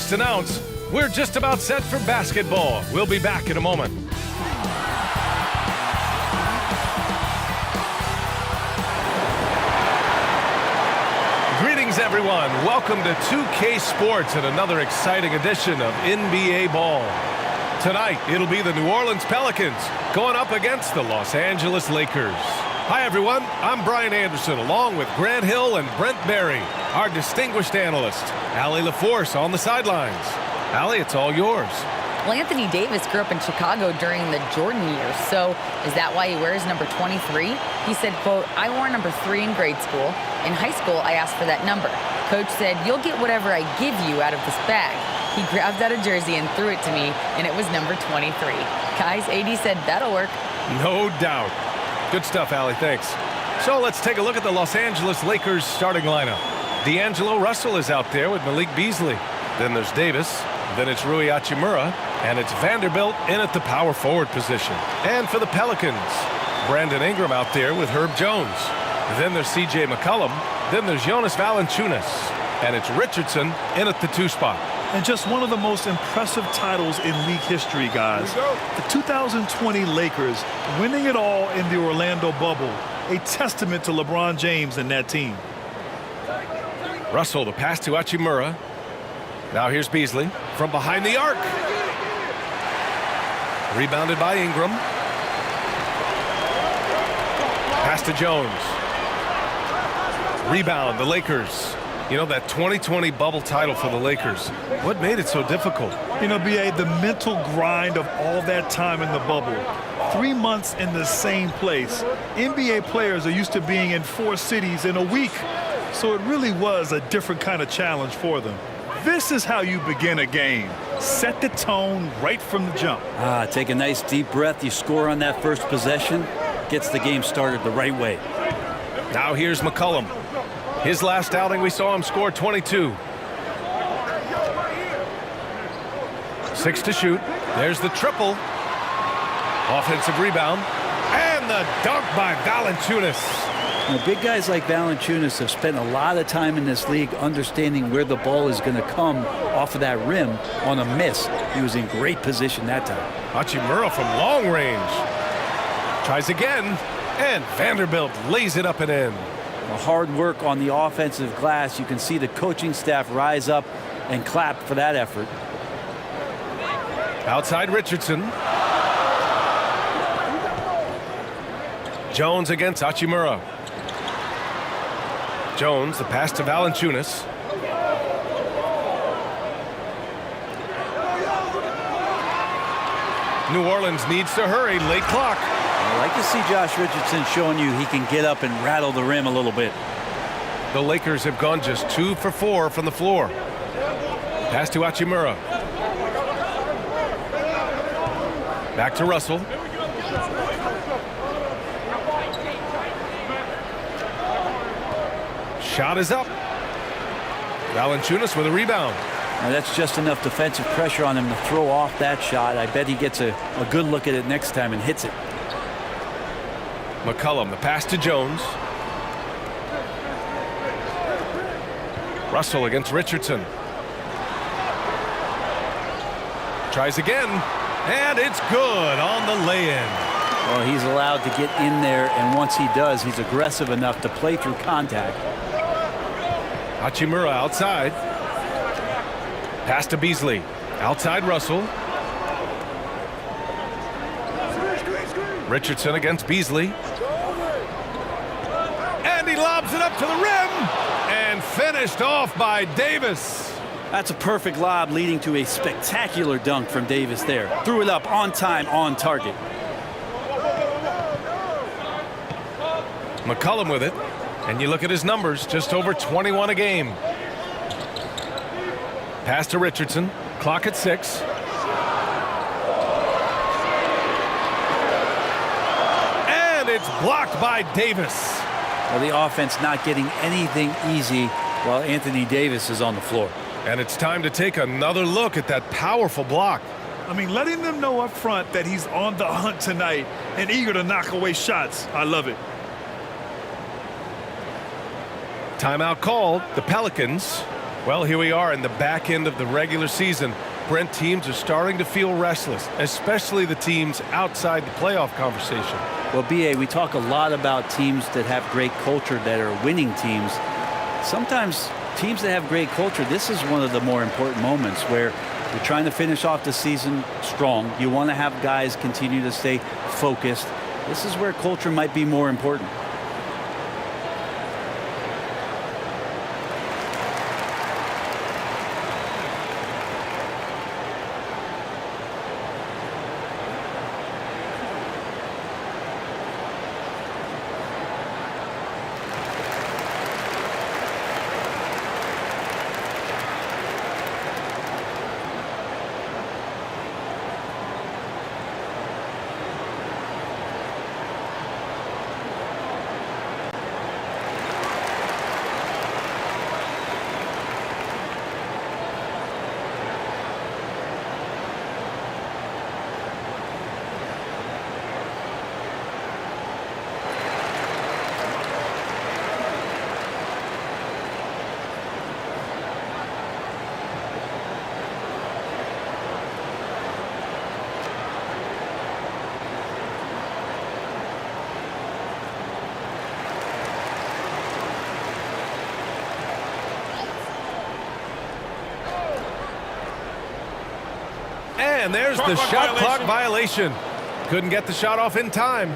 just announce we're just about set for basketball. We'll be back in a moment. Greetings, everyone. Welcome to 2K Sports and another exciting edition of NBA Ball. Tonight, it'll be the New Orleans Pelicans going up against the Los Angeles Lakers. Hi, everyone. I'm Brian Anderson, along with Grant Hill and Brent Berry, our distinguished analyst. Allie LaForce on the sidelines. Allie, it's all yours. Well, Anthony Davis grew up in Chicago during the Jordan years, so is that why he wears number 23? He said, quote, "I wore number 3 in grade school. In high school, I asked for that number. Coach said, 'You'll get whatever I give you out of this bag.' He grabbed out a jersey and threw it to me, and it was number 23. Guys, AD said that'll work." No doubt. Good stuff, Allie. Thanks. So let's take a look at the Los Angeles Lakers starting lineup. D'Angelo Russell is out there with Malik Beasley. Then there's Davis. Then it's Rui Hachimura. And it's Vanderbilt in at the power forward position. And for the Pelicans, Brandon Ingram out there with Herb Jones. Then there's C.J. McCollum. Then there's Jonas Valanciunas. And it's Richardson in at the 2 spot. And just one of the most impressive titles in league history, guys. The 2020 Lakers winning it all in the Orlando bubble. A testament to LeBron James and that team. Russell, the pass to Hachimura. Now here's Beasley from behind the arc. Rebounded by Ingram. Pass to Jones. Rebound, the Lakers. You know, that 2020 bubble title for the Lakers. What made it so difficult? You know, B.A., the mental grind of all that time in the bubble. 3 months in the same place. NBA players are used to being in 4 cities in a week. So it really was a different kind of challenge for them. This is how you begin a game. Set the tone right from the jump. Take a nice deep breath. You score on that first possession. Gets the game started the right way. Now here's McCollum. His last outing, we saw him score 22. 6 to shoot. There's the triple. Offensive rebound. And the dunk by Valanciunas. Now, big guys like Valanciunas have spent a lot of time in this league understanding where the ball is going to come off of that rim on a miss. He was in great position that time. Hachimura from long range. Tries again. And Vanderbilt lays it up and in. Hard work on the offensive glass. You can see the coaching staff rise up and clap for that effort. Outside Richardson. Jones against Hachimura. Jones, the pass to Valanciunas. New Orleans needs to hurry. Late clock. I like to see Josh Richardson showing you he can get up and rattle the rim a little bit. The Lakers have gone just 2 for 4 from the floor. Pass to Hachimura. Back to Russell. Shot is up. Valanciunas with a rebound. Now that's just enough defensive pressure on him to throw off that shot. I bet he gets a good look at it next time and hits it. McCollum, the pass to Jones. Russell against Richardson. Tries again, and it's good on the lay-in. Well, he's allowed to get in there, and once he does, he's aggressive enough to play through contact. Hachimura outside. Pass to Beasley. Outside Russell. Richardson against Beasley. And he lobs it up to the rim. And finished off by Davis. That's a perfect lob leading to a spectacular dunk from Davis there. Threw it up on time, on target. McCollum with it. And you look at his numbers, just over 21 a game. Pass to Richardson. Clock at 6. And it's blocked by Davis. Well, the offense not getting anything easy while Anthony Davis is on the floor. And it's time to take another look at that powerful block. I mean, letting them know up front that he's on the hunt tonight and eager to knock away shots. I love it. Timeout called. The Pelicans Well, here we are in the back end of the regular season. Brent, teams are starting to feel restless, especially the teams outside the playoff conversation. Well, B.A., we talk a lot about teams that have great culture, that are winning teams. Sometimes teams that have great culture, this is one of the more important moments where you're trying to finish off the season strong. You want to have guys continue to stay focused. This is where culture might be more important. And there's the shot clock violation. Couldn't get the shot off in time.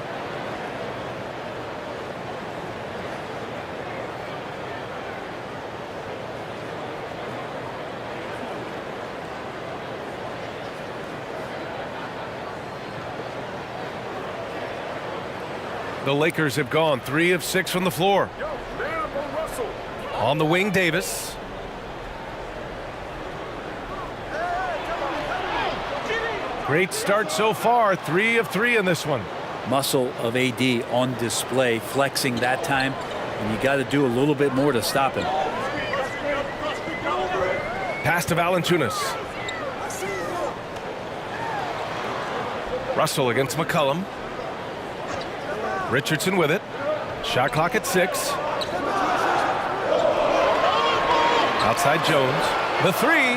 The Lakers have gone 3 of 6 from the floor. On the wing, Davis. Great start so far, 3 of 3 in this one. Muscle of AD on display, flexing that time, and you got to do a little bit more to stop him. Pass to Valanciunas. Russell against McCollum. Richardson with it. Shot clock at 6. Outside Jones. The 3.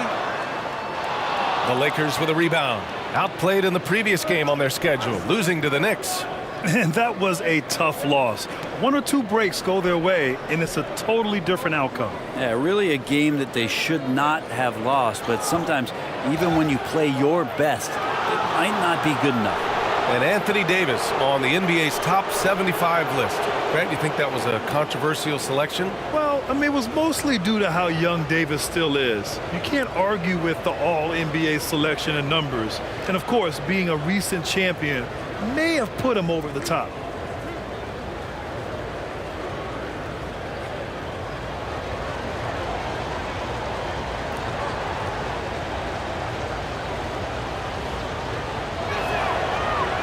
The Lakers with a rebound. Outplayed in the previous game on their schedule, losing to the Knicks. And that was a tough loss. 1 or 2 breaks go their way, and it's a totally different outcome. Yeah, really a game that they should not have lost, but sometimes even when you play your best, it might not be good enough. And Anthony Davis on the NBA's top 75 list. Grant, you think that was a controversial selection? Well, I mean, it was mostly due to how young Davis still is. You can't argue with the all-NBA selection and numbers. And, of course, being a recent champion may have put him over the top.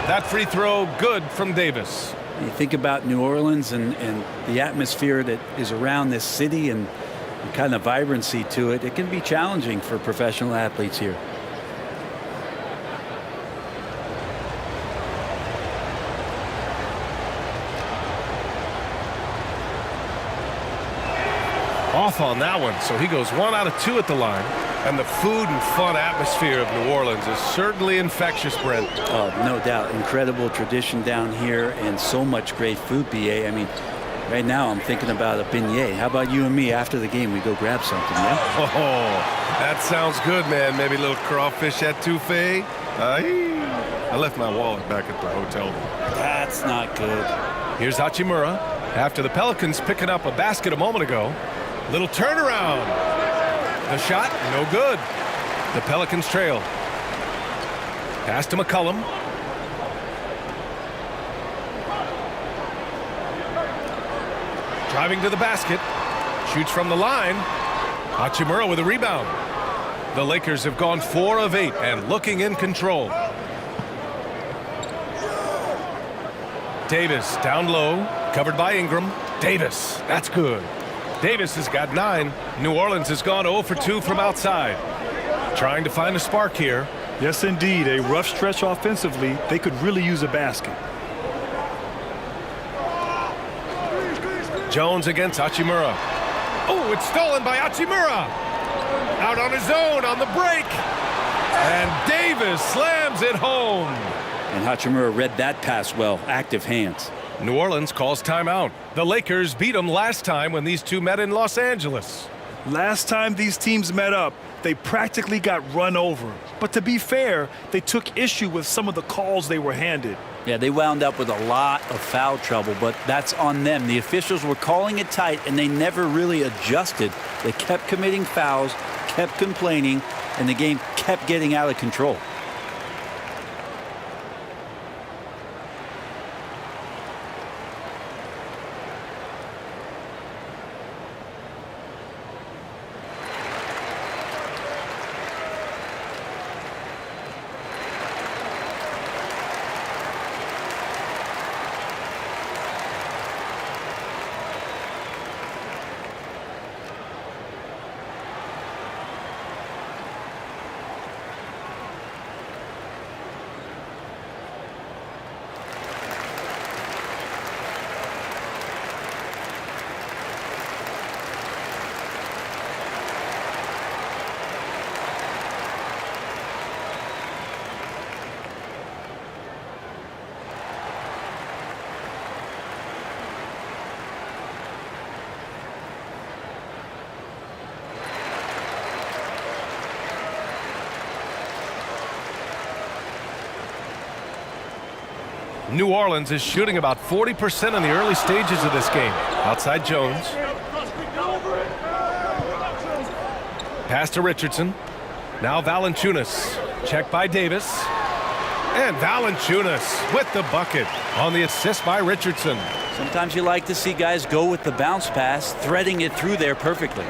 That free throw good from Davis. You think about New Orleans and the atmosphere that is around this city and the kind of vibrancy to it. It can be challenging for professional athletes here. Off on that one, so he goes 1 out of 2 at the line. And the food and fun atmosphere of New Orleans is certainly infectious, Brent. Oh, no doubt. Incredible tradition down here and so much great food, B.A. I mean, right now I'm thinking about a beignet. How about you and me after the game? We go grab something, yeah? Oh, that sounds good, man. Maybe a little crawfish etouffee. I left my wallet back at the hotel. That's not good. Here's Hachimura after the Pelicans picking up a basket a moment ago. Little turnaround. The shot, no good. The Pelicans trail. Pass to McCollum. Driving to the basket. Shoots from the line. Hachimura with a rebound. The Lakers have gone 4 of 8 and looking in control. Davis down low. Covered by Ingram. Davis, that's good. Davis has got 9. New Orleans has gone 0 for 2 from outside. Trying to find a spark here. Yes, indeed. A rough stretch offensively. They could really use a basket. Jones against Hachimura. Oh, it's stolen by Hachimura. Out on his own on the break. And Davis slams it home. And Hachimura read that pass well. Active hands. New Orleans calls timeout. The Lakers beat them last time when these two met in Los Angeles. Last time these teams met up, they practically got run over. But to be fair, they took issue with some of the calls they were handed. Yeah, they wound up with a lot of foul trouble, but that's on them. The officials were calling it tight, and they never really adjusted. They kept committing fouls, kept complaining, and the game kept getting out of control. New Orleans is shooting about 40% in the early stages of this game. Outside Jones. Pass to Richardson. Now Valanciunas. Check by Davis. And Valanciunas with the bucket on the assist by Richardson. Sometimes you like to see guys go with the bounce pass, threading it through there perfectly.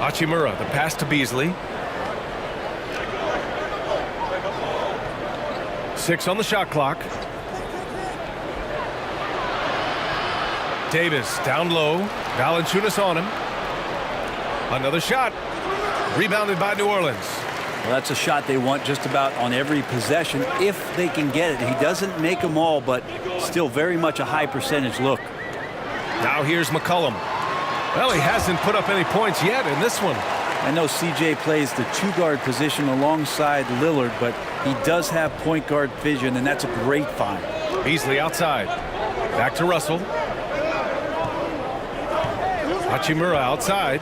Hachimura, the pass to Beasley. 6 on the shot clock. Davis down low. Valanciunas on him. Another shot. Rebounded by New Orleans. Well, that's a shot they want just about on every possession if they can get it. He doesn't make them all, but still very much a high percentage look. Now here's McCollum. Well, he hasn't put up any points yet in this one. I know CJ plays the two-guard position alongside Lillard, but he does have point guard vision, and that's a great find. Beasley outside. Back to Russell. Hachimura outside.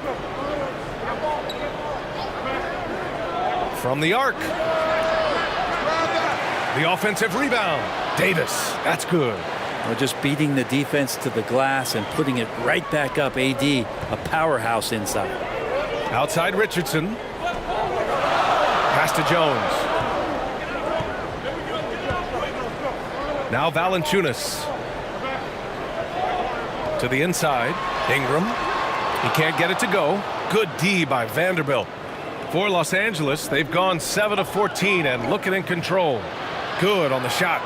From the arc. The offensive rebound. Davis. That's good. Well, just beating the defense to the glass and putting it right back up. AD, a powerhouse inside. Outside Richardson. Pass to Jones. Now Valanciunas. To the inside. Ingram. He can't get it to go. Good D by Vanderbilt. For Los Angeles, they've gone 7 of 14 and looking in control. Good on the shot.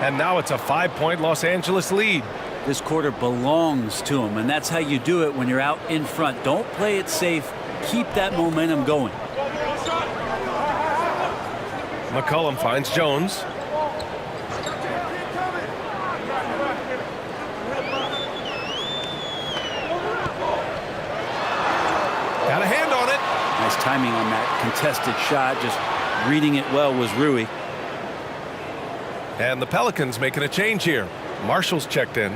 And now it's a 5-point Los Angeles lead. This quarter belongs to him, and that's how you do it when you're out in front. Don't play it safe. Keep that momentum going. McCollum finds Jones. Got a hand on it. Nice timing on that contested shot. Just reading it well was Rui. And the Pelicans making a change here. Marshall's checked in.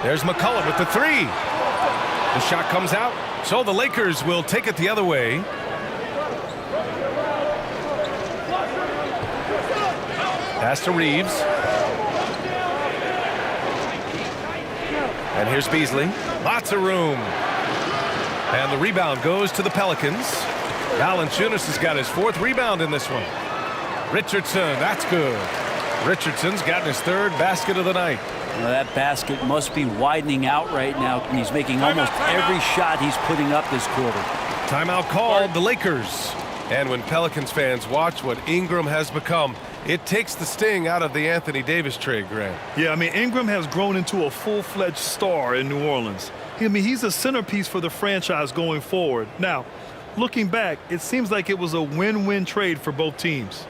There's McCollum with the three. The shot comes out, so the Lakers will take it the other way. Pass to Reeves. And here's Beasley. Lots of room. And the rebound goes to the Pelicans. Valanciunas has got his 4th rebound in this one. Richardson, that's good. Richardson's gotten his 3rd basket of the night. Well, that basket must be widening out right now, and he's making almost every shot he's putting up this quarter. Timeout called, the Lakers. And when Pelicans fans watch what Ingram has become, It takes the sting out of the Anthony Davis trade, Grant. Yeah, I mean, Ingram has grown into a full-fledged star in New Orleans. I mean, he's a centerpiece for the franchise going forward. Now, looking back, it seems like it was a win-win trade for both teams.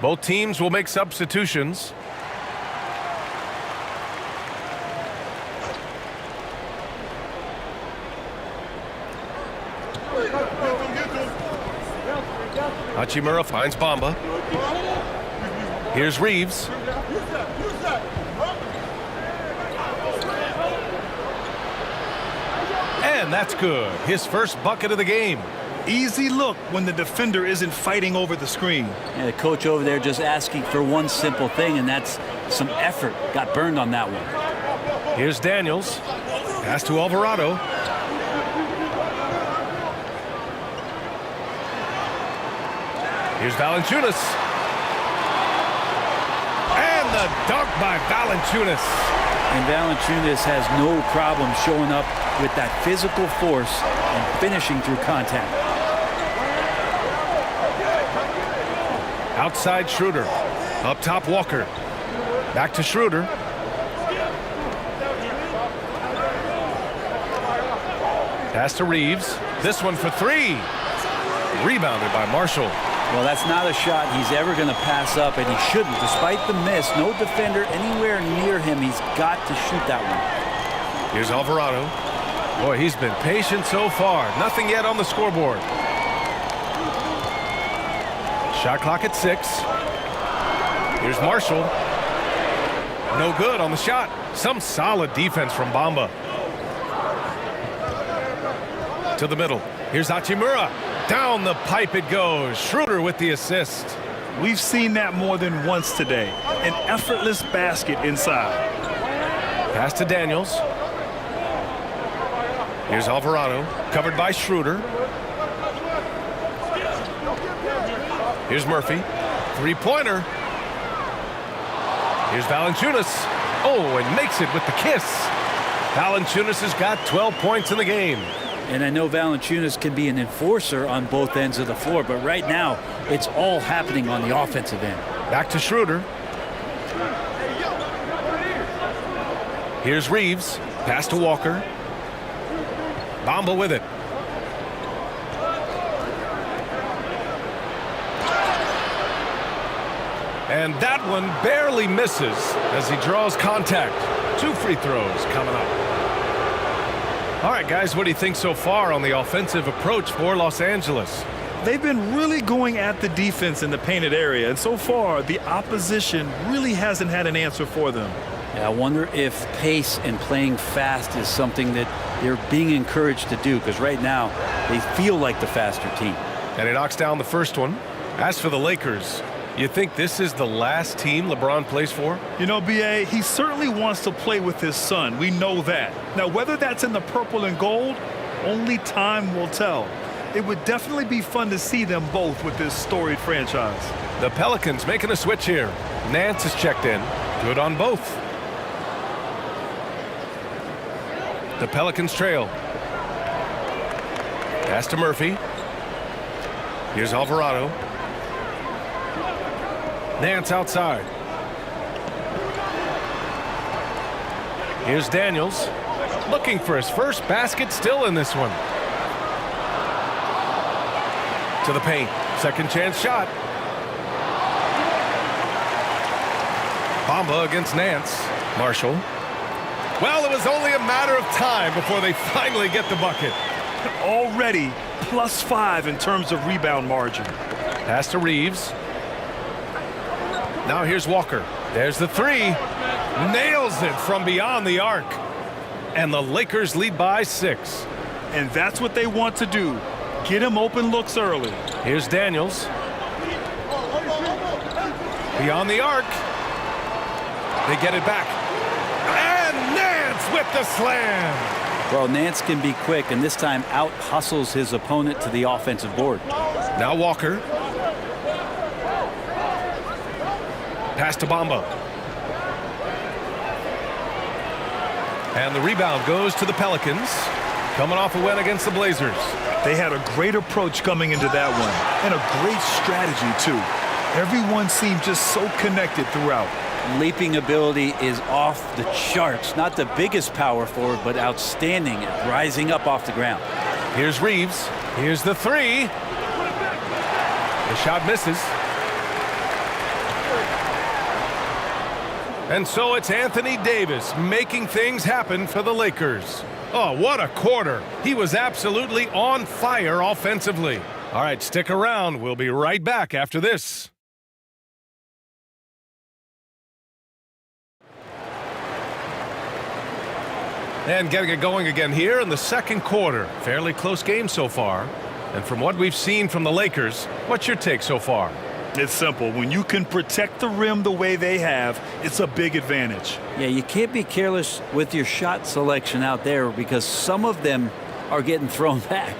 Both teams will make substitutions. Hachimura finds Bamba. Here's Reeves. And that's good. His first bucket of the game. Easy look when the defender isn't fighting over the screen. And the coach over there just asking for one simple thing, and that's some effort. Got burned on that one. Here's Daniels. Pass to Alvarado. Here's Valanciunas. And the dunk by Valanciunas. And Valanciunas has no problem showing up with that physical force and finishing through contact. Outside Schroeder. Up top Walker. Back to Schroeder. Pass to Reeves. This one for three. Rebounded by Marshall. Well, that's not a shot he's ever going to pass up, and he shouldn't. Despite the miss, no defender anywhere near him. He's got to shoot that one. Here's Alvarado. Boy, he's been patient so far. Nothing yet on the scoreboard. Shot clock at 6. Here's Marshall. No good on the shot. Some solid defense from Bamba. To the middle. Here's Hachimura. Down the pipe it goes. Schroeder with the assist. We've seen that more than once today. An effortless basket inside. Pass to Daniels. Here's Alvarado. Covered by Schroeder. Here's Murphy. Three-pointer. Here's Valanciunas. Oh, and makes it with the kiss. Valanciunas has got 12 points in the game. And I know Valanciunas can be an enforcer on both ends of the floor, but right now it's all happening on the offensive end. Back to Schroeder. Here's Reeves. Pass to Walker. Bamba with it. And that one barely misses as he draws contact. 2 free throws coming up. All right, guys, what do you think so far on the offensive approach for Los Angeles? They've been really going at the defense in the painted area, and so far the opposition really hasn't had an answer for them. Yeah, I wonder if pace and playing fast is something that they're being encouraged to do, because right now they feel like the faster team. And he knocks down the first one. As for the Lakers, you think this is the last team LeBron plays for? You know, B.A., he certainly wants to play with his son. We know that. Now, whether that's in the purple and gold, only time will tell. It would definitely be fun to see them both with this storied franchise. The Pelicans making a switch here. Nance is checked in. Good on both. The Pelicans trail. Pass to Murphy. Here's Alvarado. Nance outside. Here's Daniels. Looking for his first basket, still in this one. To the paint. Second chance shot. Bamba against Nance. Marshall. Well, it was only a matter of time before they finally get the bucket. Already +5 in terms of rebound margin. Pass to Reeves. Now here's Walker. There's the three. Nails it from beyond the arc. And the Lakers lead by 6. And that's what they want to do. Get him open looks early. Here's Daniels. Beyond the arc. They get it back. And Nance with the slam. Well, Nance can be quick, and this time out-hustles his opponent to the offensive board. Now Walker. Pass to Bamba. And the rebound goes to the Pelicans. Coming off a win against the Blazers. They had a great approach coming into that one. And a great strategy, too. Everyone seemed just so connected throughout. Leaping ability is off the charts. Not the biggest power forward, but outstanding at rising up off the ground. Here's Reeves. Here's the three. The shot misses. And so it's Anthony Davis making things happen for the Lakers. Oh, what a quarter. He was absolutely on fire offensively. All right, stick around. We'll be right back after this. And getting it going again here in the second quarter. Fairly close game so far. And from what we've seen from the Lakers, what's your take so far? It's simple. When you can protect the rim the way they have, it's a big advantage. Yeah, you can't be careless with your shot selection out there because some of them are getting thrown back.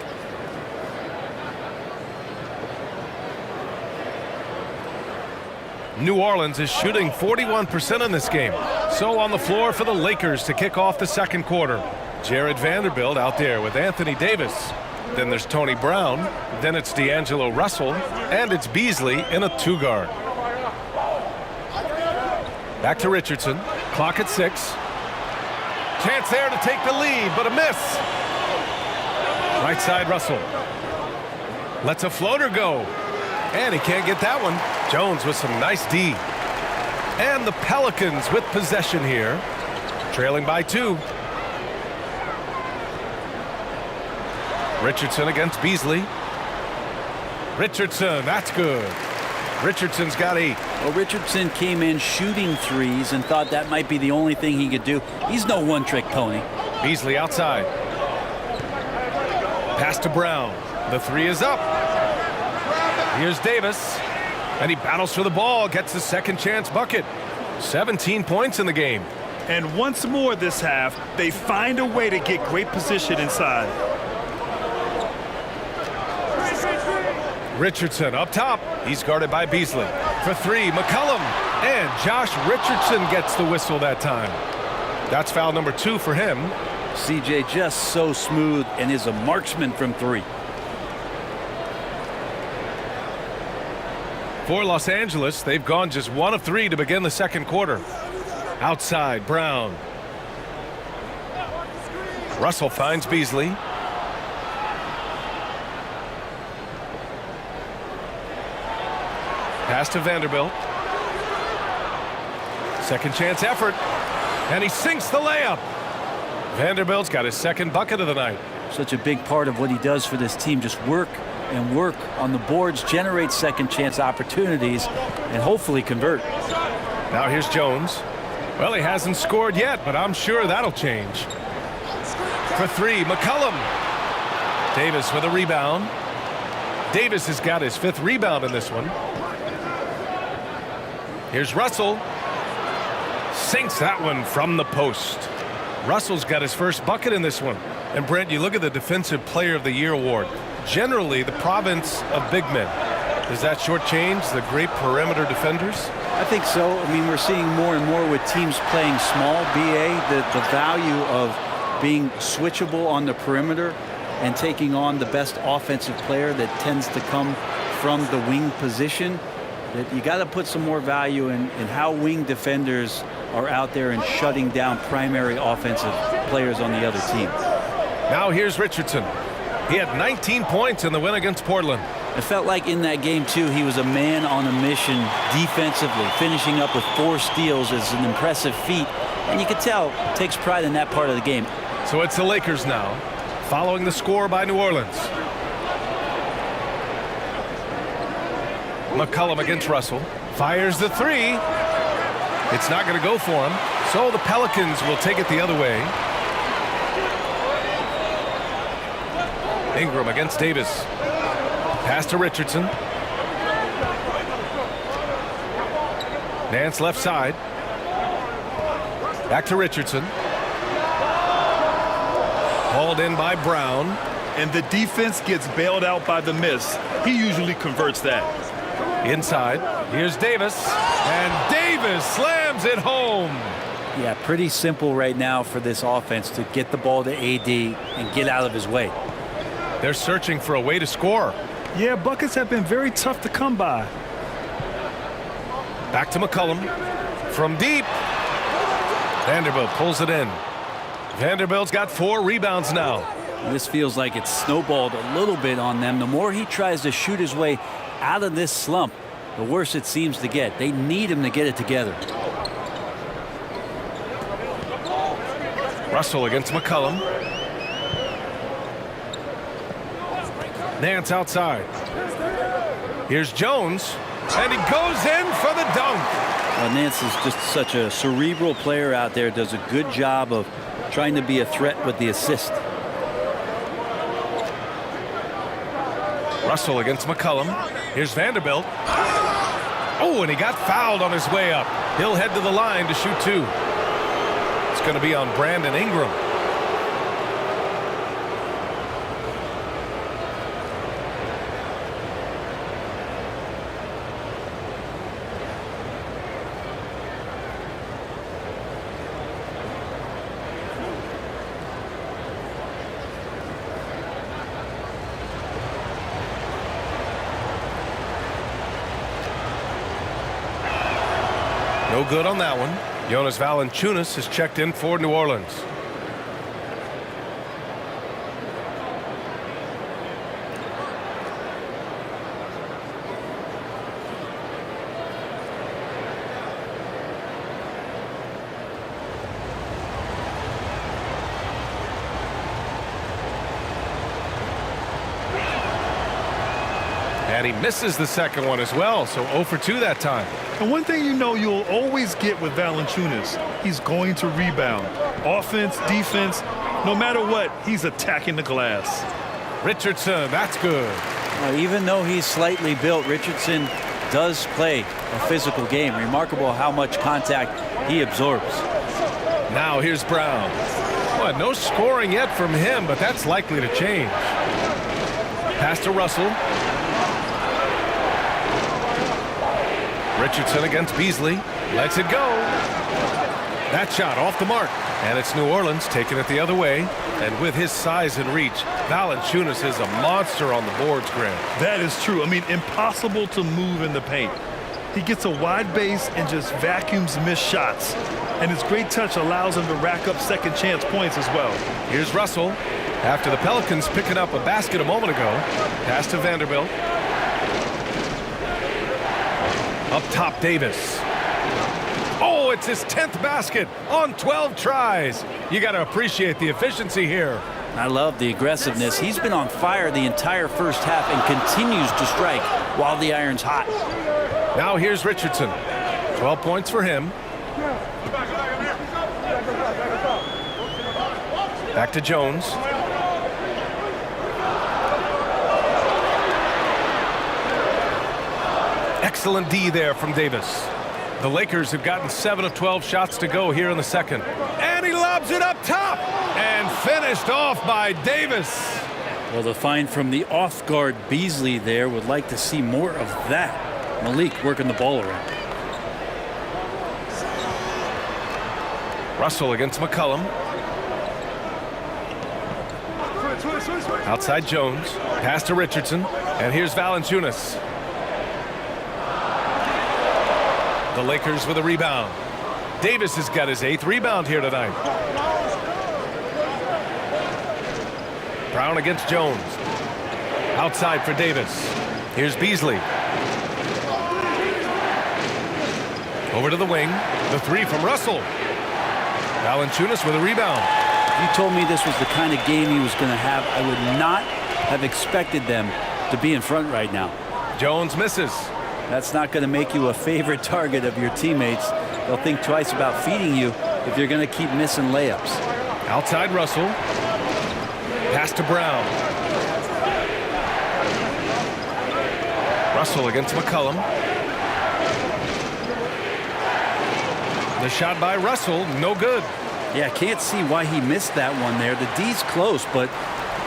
New Orleans is shooting 41% in this game. So on the floor for the Lakers to kick off the second quarter. Jared Vanderbilt out there with Anthony Davis. Then there's Tony Brown. Then it's D'Angelo Russell. And it's Beasley in a 2-guard. Back to Richardson. Clock at 6. Chance there to take the lead, but a miss. Right side Russell. Lets a floater go. And he can't get that one. Jones with some nice D. And the Pelicans with possession here. Trailing by 2. Richardson against Beasley. Richardson, that's good. Richardson's got 8. Well, Richardson came in shooting threes and thought that might be the only thing he could do. He's no one-trick pony. Beasley outside. Pass to Brown. The 3 is up. Here's Davis. And he battles for the ball, gets the second chance bucket. 17 points in the game. And once more this half, they find a way to get great position inside. Richardson up top. He's guarded by Beasley. For 3, McCollum. And Josh Richardson gets the whistle that time. That's foul number 2 for him. CJ just so smooth and is a marksman from 3. For Los Angeles, they've gone just 1 of 3 to begin the second quarter. Outside, Brown. Russell finds Beasley. Pass to Vanderbilt. Second chance effort. And he sinks the layup. Vanderbilt's got his second bucket of the night. Such a big part of what he does for this team. Just work and work on the boards, generate second chance opportunities, and hopefully convert. Now here's Jones. Well, he hasn't scored yet, but I'm sure that'll change. For 3, McCollum. Davis with a rebound. Davis has got his 5th rebound in this one. Here's Russell. Sinks that one from the post. Russell's got his first bucket in this one. And Brent, you look at the Defensive Player of the Year award. Generally, the province of big men. Does that shortchange the great perimeter defenders? I think so. I mean, we're seeing more and more with teams playing small, BA, the value of being switchable on the perimeter and taking on the best offensive player that tends to come from the wing position. That you got to put some more value in how wing defenders are out there and shutting down primary offensive players on the other team. Now here's Richardson. He had 19 points in the win against Portland. It felt like in that game, too, he was a man on a mission defensively. Finishing up with 4 steals is an impressive feat. And you can tell, takes pride in that part of the game. So it's the Lakers now, following the score by New Orleans. McCollum against Russell. Fires the 3. It's not going to go for him. So the Pelicans will take it the other way. Ingram against Davis. Pass to Richardson. Nance left side. Back to Richardson. Hauled in by Brown. And the defense gets bailed out by the miss. He usually converts that. Inside. Here's Davis. And Davis slams it home. Yeah, pretty simple right now for this offense to get the ball to AD and get out of his way. They're searching for a way to score. Yeah, buckets have been very tough to come by. Back to McCollum. From deep. Vanderbilt pulls it in. Vanderbilt's got 4 rebounds now. This feels like it's snowballed a little bit on them. The more he tries to shoot his way out of this slump, the worse it seems to get. They need him to get it together. Russell against McCollum. Nance outside. Here's Jones. And he goes in for the dunk. Well, Nance is just such a cerebral player out there. Does a good job of trying to be a threat with the assist. Russell against McCollum. Here's Vanderbilt. Oh, and he got fouled on his way up. He'll head to the line to shoot 2. It's going to be on Brandon Ingram. No good on that one. Jonas Valanciunas has checked in for New Orleans. And he misses the second one as well, so 0 for 2 that time. And one thing you know you'll always get with Valanciunas, he's going to rebound. Offense, defense, no matter what, he's attacking the glass. Richardson, that's good. Even though he's slightly built, Richardson does play a physical game. Remarkable how much contact he absorbs. Now here's Brown. Well, no scoring yet from him, but that's likely to change. Pass to Russell. Richardson against Beasley. Lets it go. That shot off the mark. And it's New Orleans taking it the other way. And with his size and reach, Valanciunas is a monster on the boards, Grant. That is true. I mean, impossible to move in the paint. He gets a wide base and just vacuums missed shots. And his great touch allows him to rack up second chance points as well. Here's Russell. After the Pelicans picking up a basket a moment ago. Pass to Vanderbilt. Up top, Davis. Oh, it's his 10th basket on 12 tries. You got to appreciate the efficiency here. I love the aggressiveness. He's been on fire the entire first half and continues to strike while the iron's hot. Now here's Richardson. 12 points for him. Back to Jones. Excellent D there from Davis. The Lakers have gotten 7 of 12 shots to go here in the second. And he lobs it up top. And finished off by Davis. Well, the find from the off-guard Beasley there. Would like to see more of that. Malik working the ball around. Russell against McCollum. Outside Jones. Pass to Richardson. And here's Valanciunas. The Lakers with a rebound. Davis has got his 8th rebound here tonight. Brown against Jones. Outside for Davis. Here's Beasley. Over to the wing. The three from Russell. Valanciunas with a rebound. If you told me this was the kind of game he was going to have, I would not have expected them to be in front right now. Jones misses. That's not going to make you a favorite target of your teammates. They'll think twice about feeding you if you're going to keep missing layups. Outside Russell. Pass to Brown. Russell against McCollum. The shot by Russell, no good. Yeah, can't see why he missed that one there. The D's close, but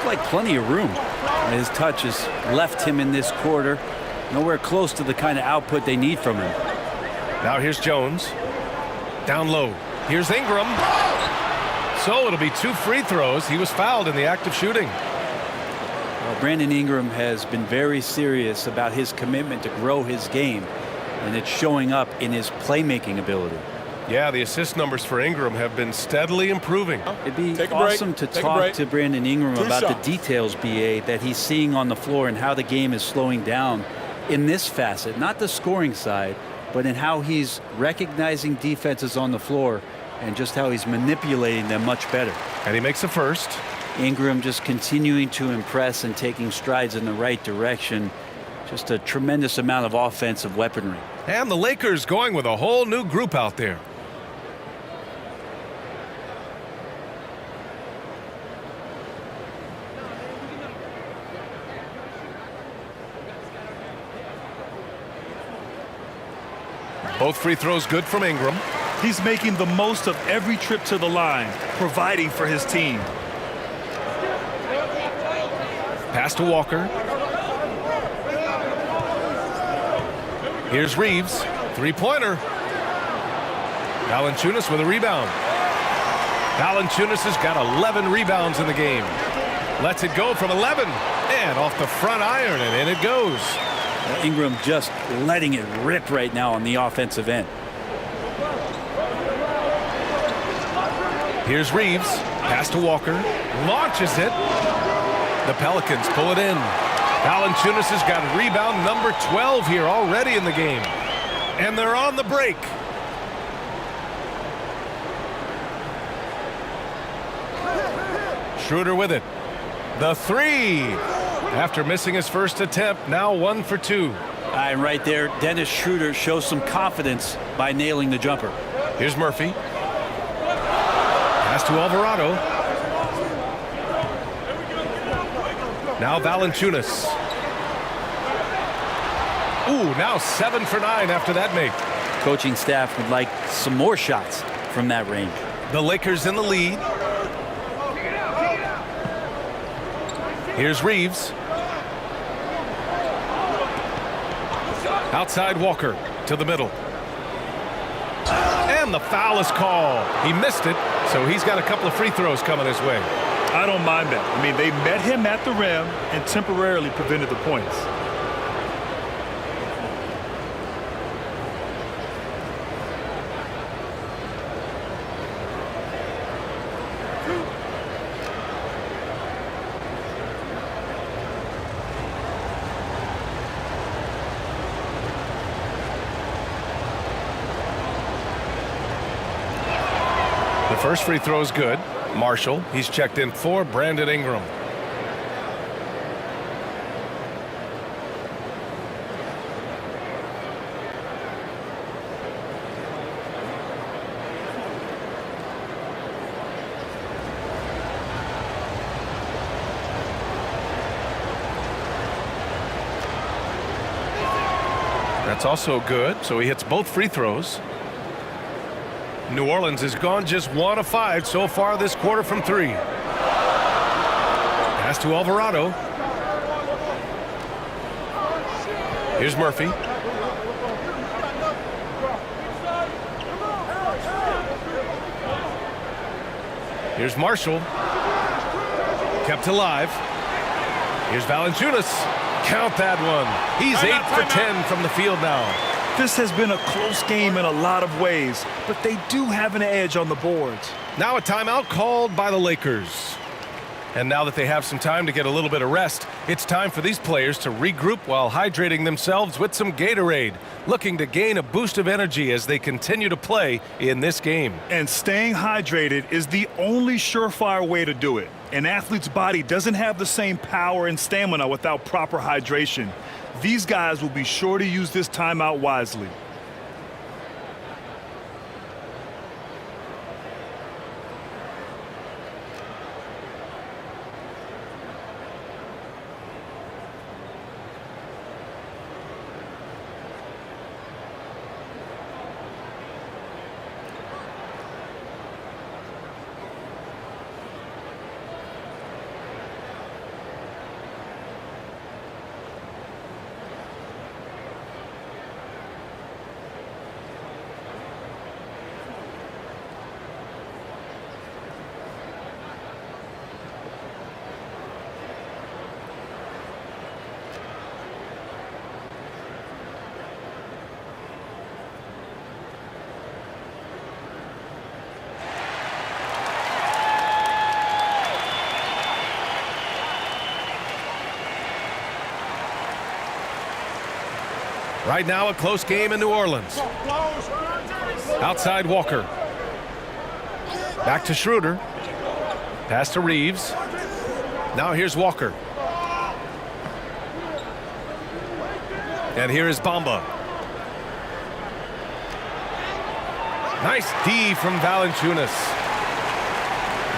looked like plenty of room. His touch has left him in this quarter. Nowhere close to the kind of output they need from him. Now here's Jones. Down low. Here's Ingram. So it'll be 2 free throws. He was fouled in the act of shooting. Well, Brandon Ingram has been very serious about his commitment to grow his game, and it's showing up in his playmaking ability. Yeah, the assist numbers for Ingram have been steadily improving. It'd be awesome to talk to Brandon Ingram about the details, BA, that he's seeing on the floor and how the game is slowing down in this facet, not the scoring side, but in how he's recognizing defenses on the floor and just how he's manipulating them much better. And he makes a first. Ingram just continuing to impress and taking strides in the right direction. Just a tremendous amount of offensive weaponry. And the Lakers going with a whole new group out there. Both free throws good from Ingram. He's making the most of every trip to the line, providing for his team. Pass to Walker. Here's Reeves. Three-pointer. Valanciunas with a rebound. Valanciunas has got 11 rebounds in the game. Lets it go from 11. And off the front iron, and in it goes. Ingram just letting it rip right now on the offensive end. Here's Reeves. Pass to Walker. Launches it. The Pelicans pull it in. Valanciunas has got rebound number 12 here already in the game. And they're on the break. Schroeder with it. The three. After missing his first attempt, now 1 for 2. And right there, Dennis Schroeder shows some confidence by nailing the jumper. Here's Murphy. Pass to Alvarado. Now Valanciunas. Ooh, now 7 for 9 after that make. Coaching staff would like some more shots from that range. The Lakers in the lead. Here's Reeves. Outside Walker to the middle. And the foul is called. He missed it, so he's got a couple of free throws coming his way. I don't mind that. I mean, they met him at the rim and temporarily prevented the points. The first free throw is good. Marshall, he's checked in for Brandon Ingram. That's also good, so he hits both free throws. New Orleans has gone just 1 of 5 so far this quarter from 3. Pass to Alvarado. Here's Murphy. Here's Marshall. Kept alive. Here's Valanciunas. Count that one. He's 8 for 10 from the field now. This has been a close game in a lot of ways, but they do have an edge on the boards. Now a timeout called by the Lakers. And now that they have some time to get a little bit of rest, it's time for these players to regroup while hydrating themselves with some Gatorade, looking to gain a boost of energy as they continue to play in this game. And staying hydrated is the only surefire way to do it. An athlete's body doesn't have the same power and stamina without proper hydration. These guys will be sure to use this timeout wisely. Right now, a close game in New Orleans. Outside Walker. Back to Schroeder. Pass to Reeves. Now here's Walker. And here is Bamba. Nice D from Valanciunas.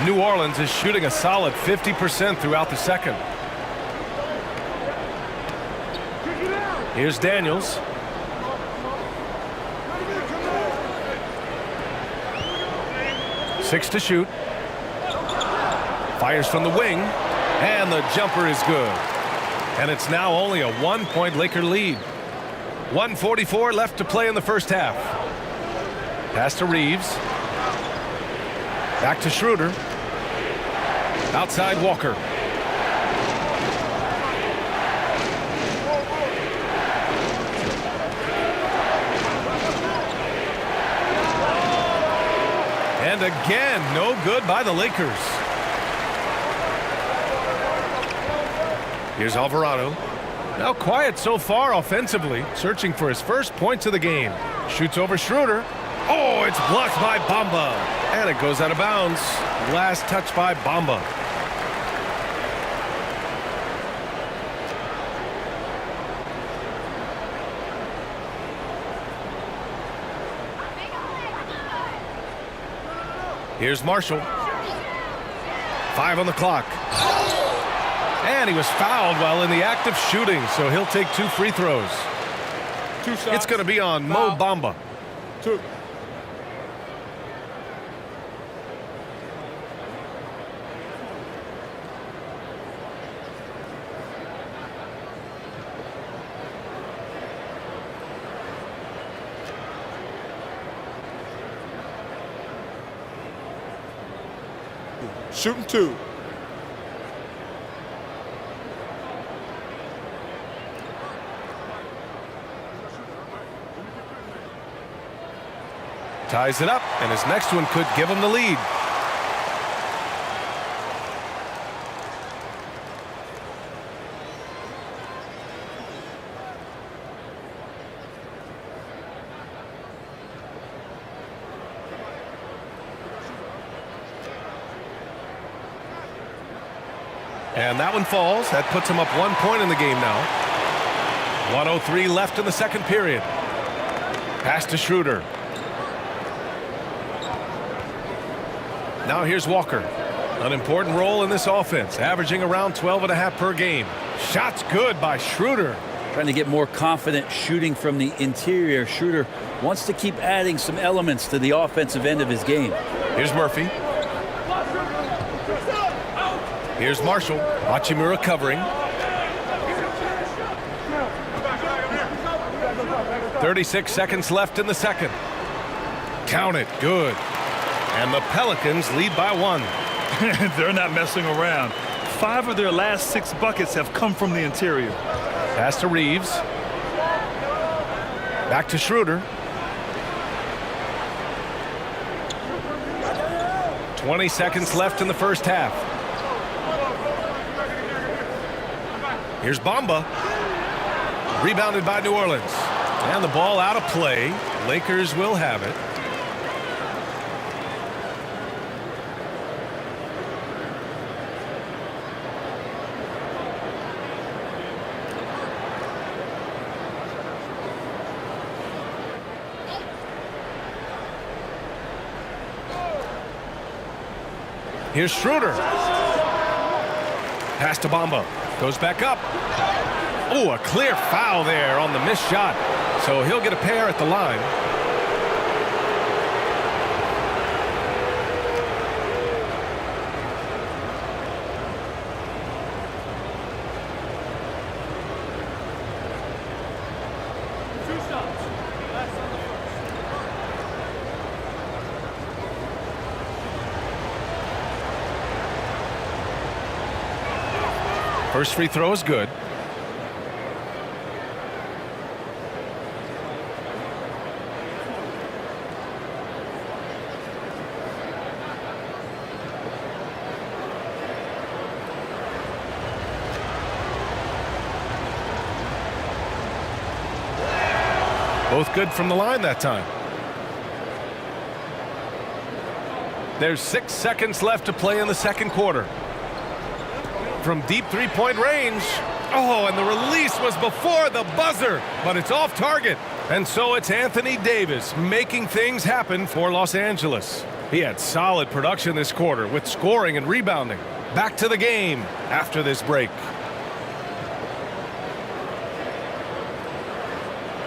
New Orleans is shooting a solid 50% throughout the second. Here's Daniels. Six to shoot. Fires from the wing. And the jumper is good. And it's now only a 1-point Laker lead. 1:44 left to play in the first half. Pass to Reeves. Back to Schroeder. Outside Walker. And again, no good by the Lakers. Here's Alvarado. Now quiet so far offensively, searching for his first points of the game. Shoots over Schroeder. Oh, it's blocked by Bamba. And it goes out of bounds. Last touch by Bamba. Here's Marshall. 5 on the clock. And he was fouled while in the act of shooting, so he'll take 2 free throws. 2 shots. It's going to be on Mo Bamba. 2. Shooting 2. Ties it up, and his next one could give him the lead. And that one falls. That puts him up 1 point in the game now. 1:03 left in the second period. Pass to Schroeder. Now here's Walker. An important role in this offense, averaging around 12.5 per game. Shots good by Schroeder. Trying to get more confident shooting from the interior. Schroeder wants to keep adding some elements to the offensive end of his game. Here's Murphy. Here's Marshall. Hachimura covering. 36 seconds left in the second. Count it. Good. And the Pelicans lead by 1. They're not messing around. 5 of their last 6 buckets have come from the interior. Pass to Reeves. Back to Schroeder. 20 seconds left in the first half. Here's Bamba. Rebounded by New Orleans. And the ball out of play. Lakers will have it. Here's Schroeder. Pass to Bamba. Goes back up. Oh, a clear foul there on the missed shot. So he'll get a pair at the line. First free throw is good. Both good from the line that time. There's 6 seconds left to play in the second quarter. From deep three-point range. Oh, and the release was before the buzzer, but it's off target. And so it's Anthony Davis making things happen for Los Angeles. He had solid production this quarter with scoring and rebounding. Back to the game after this break.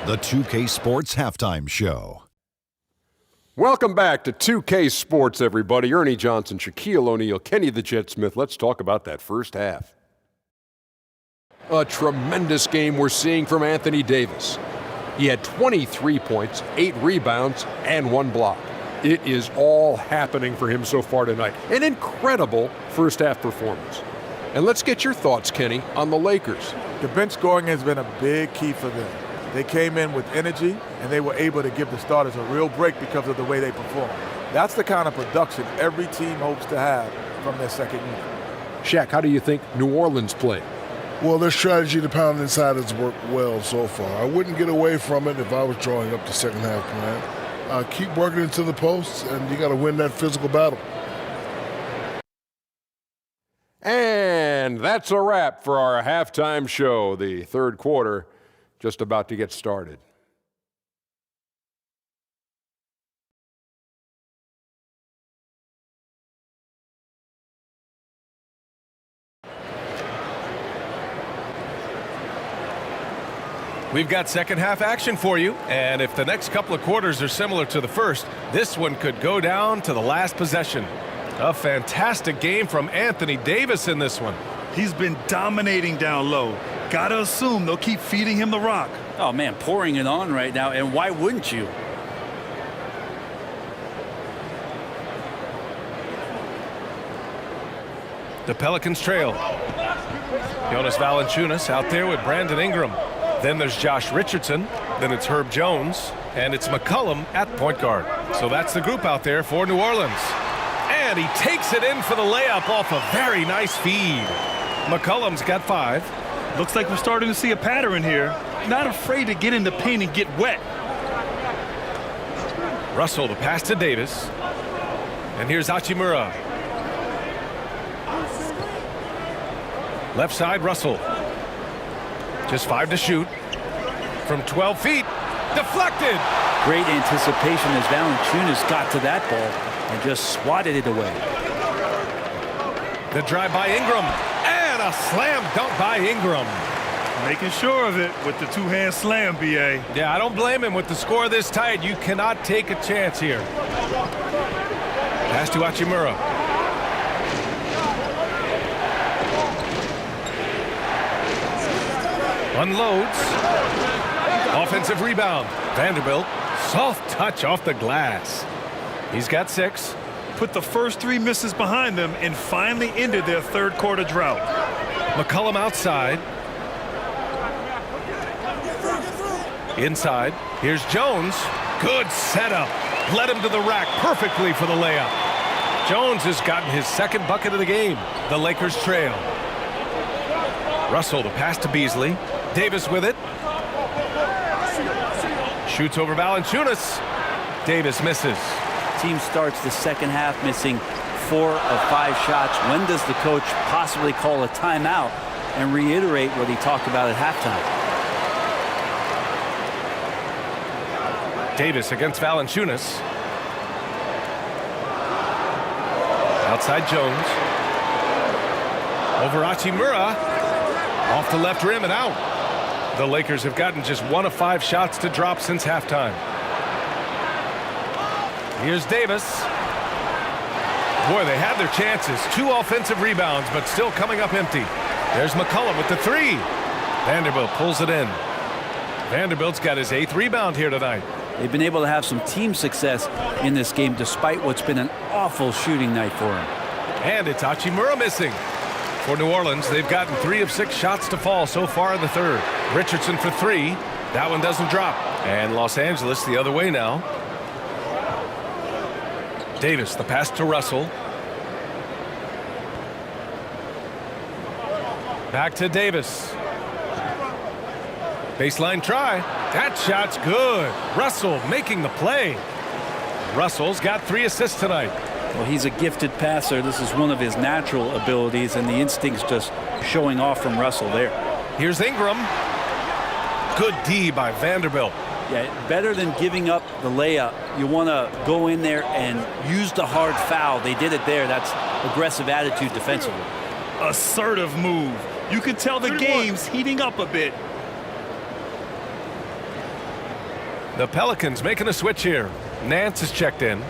The 2K Sports Halftime Show. Welcome back to 2K Sports, everybody. Ernie Johnson, Shaquille O'Neal, Kenny the Jet Smith. Let's talk about that first half. A tremendous game we're seeing from Anthony Davis. He had 23 points, 8 rebounds, and 1 block. It is all happening for him so far tonight. An incredible first half performance. And let's get your thoughts, Kenny, on the Lakers. The bench scoring has been a big key for them. They came in with energy, and they were able to give the starters a real break because of the way they performed. That's the kind of production every team hopes to have from their second unit. Shaq, how do you think New Orleans played? Well, their strategy to pound inside has worked well so far. I wouldn't get away from it if I was drawing up the second half plan. Keep working into the posts, and you got to win that physical battle. And that's a wrap for our halftime show. The third quarter just about to get started. We've got second half action for you, and if the next couple of quarters are similar to the first, this one could go down to the last possession. A fantastic game from Anthony Davis in this one. He's been dominating down low. Gotta assume they'll keep feeding him the rock. Oh, man, pouring it on right now, and why wouldn't you? The Pelicans trail. Jonas Valanciunas out there with Brandon Ingram. Then there's Josh Richardson. Then it's Herb Jones. And it's McCollum at point guard. So that's the group out there for New Orleans. And he takes it in for the layup off a very nice feed. McCollum's got 5. Looks like we're starting to see a pattern here. Not afraid to get in the paint and get wet. Russell, the pass to Davis. And here's Hachimura. Left side, Russell. Just 5 to shoot. From 12 feet. Deflected. Great anticipation as Valanciunas got to that ball and just swatted it away. The drive by Ingram. And a slam dunk by Ingram. Making sure of it with the two-hand slam, B.A. Yeah, I don't blame him with the score this tight. You cannot take a chance here. Pass to Hachimura. Unloads. Offensive rebound. Vanderbilt. Soft touch off the glass. He's got 6. Put the first 3 misses behind them and finally ended their third quarter drought. McCollum outside. Inside. Here's Jones. Good setup. Led him to the rack perfectly for the layup. Jones has gotten his second bucket of the game. The Lakers trail. Russell, the pass to Beasley. Davis with it. Shoots over Valanciunas. Davis misses. Team starts the second half missing 4 of 5 shots. When does the coach possibly call a timeout and reiterate what he talked about at halftime? Davis against Valanciunas. Outside Jones. Over Hachimura. Off the left rim and out. The Lakers have gotten just 1 of 5 shots to drop since halftime. Here's Davis. Boy, they had their chances. 2 offensive rebounds, but still coming up empty. There's McCollum with the 3. Vanderbilt pulls it in. Vanderbilt's got his 8th rebound here tonight. They've been able to have some team success in this game despite what's been an awful shooting night for them. And it's Hachimura missing. For New Orleans, they've gotten 3 of 6 shots to fall so far in the third. Richardson for 3. That one doesn't drop. And Los Angeles the other way now. Davis, the pass to Russell. Back to Davis. Baseline try. That shot's good. Russell making the play. Russell's got 3 assists tonight. Well, he's a gifted passer. This is one of his natural abilities, and the instincts just showing off from Russell there. Here's Ingram. Good D by Vanderbilt. Yeah, better than giving up the layup. You want to go in there and use the hard foul. They did it there. That's aggressive attitude defensively. Assertive move. You can tell the game's heating up a bit. The Pelicans making a switch here. Nance is checked in.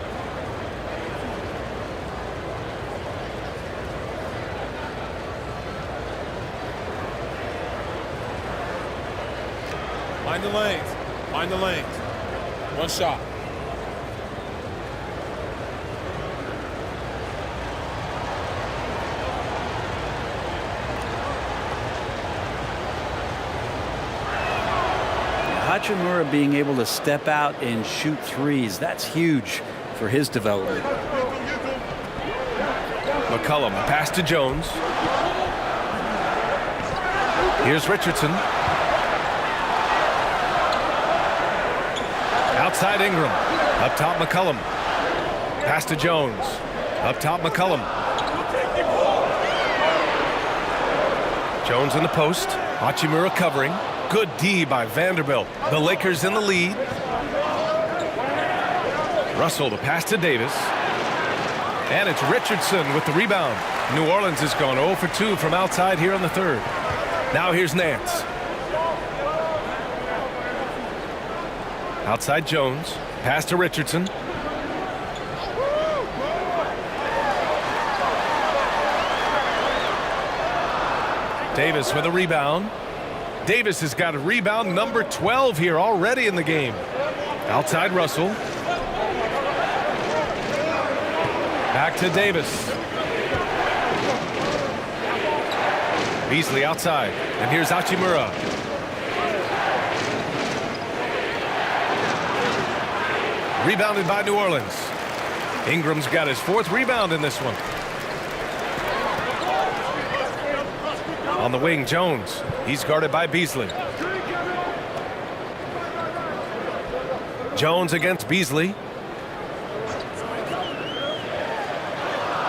Mind the lanes. Mind the lanes. 1 shot. Hachimura being able to step out and shoot 3s, that's huge for his development. McCollum, pass to Jones. Here's Richardson. Outside Ingram. Up top McCollum. Pass to Jones. Up top McCollum. Jones in the post. Hachimura covering. Good D by Vanderbilt. The Lakers in the lead. Russell, the pass to Davis. And it's Richardson with the rebound. New Orleans has gone 0 for 2 from outside here in the third. Now here's Nance. Outside Jones. Pass to Richardson. Davis with a rebound. Davis has got a rebound number 12 here already in the game. Outside Russell. Back to Davis. Beasley outside. And here's Hachimura. Rebounded by New Orleans. Ingram's got his 4th rebound in this one. On the wing, Jones. He's guarded by Beasley. Jones against Beasley.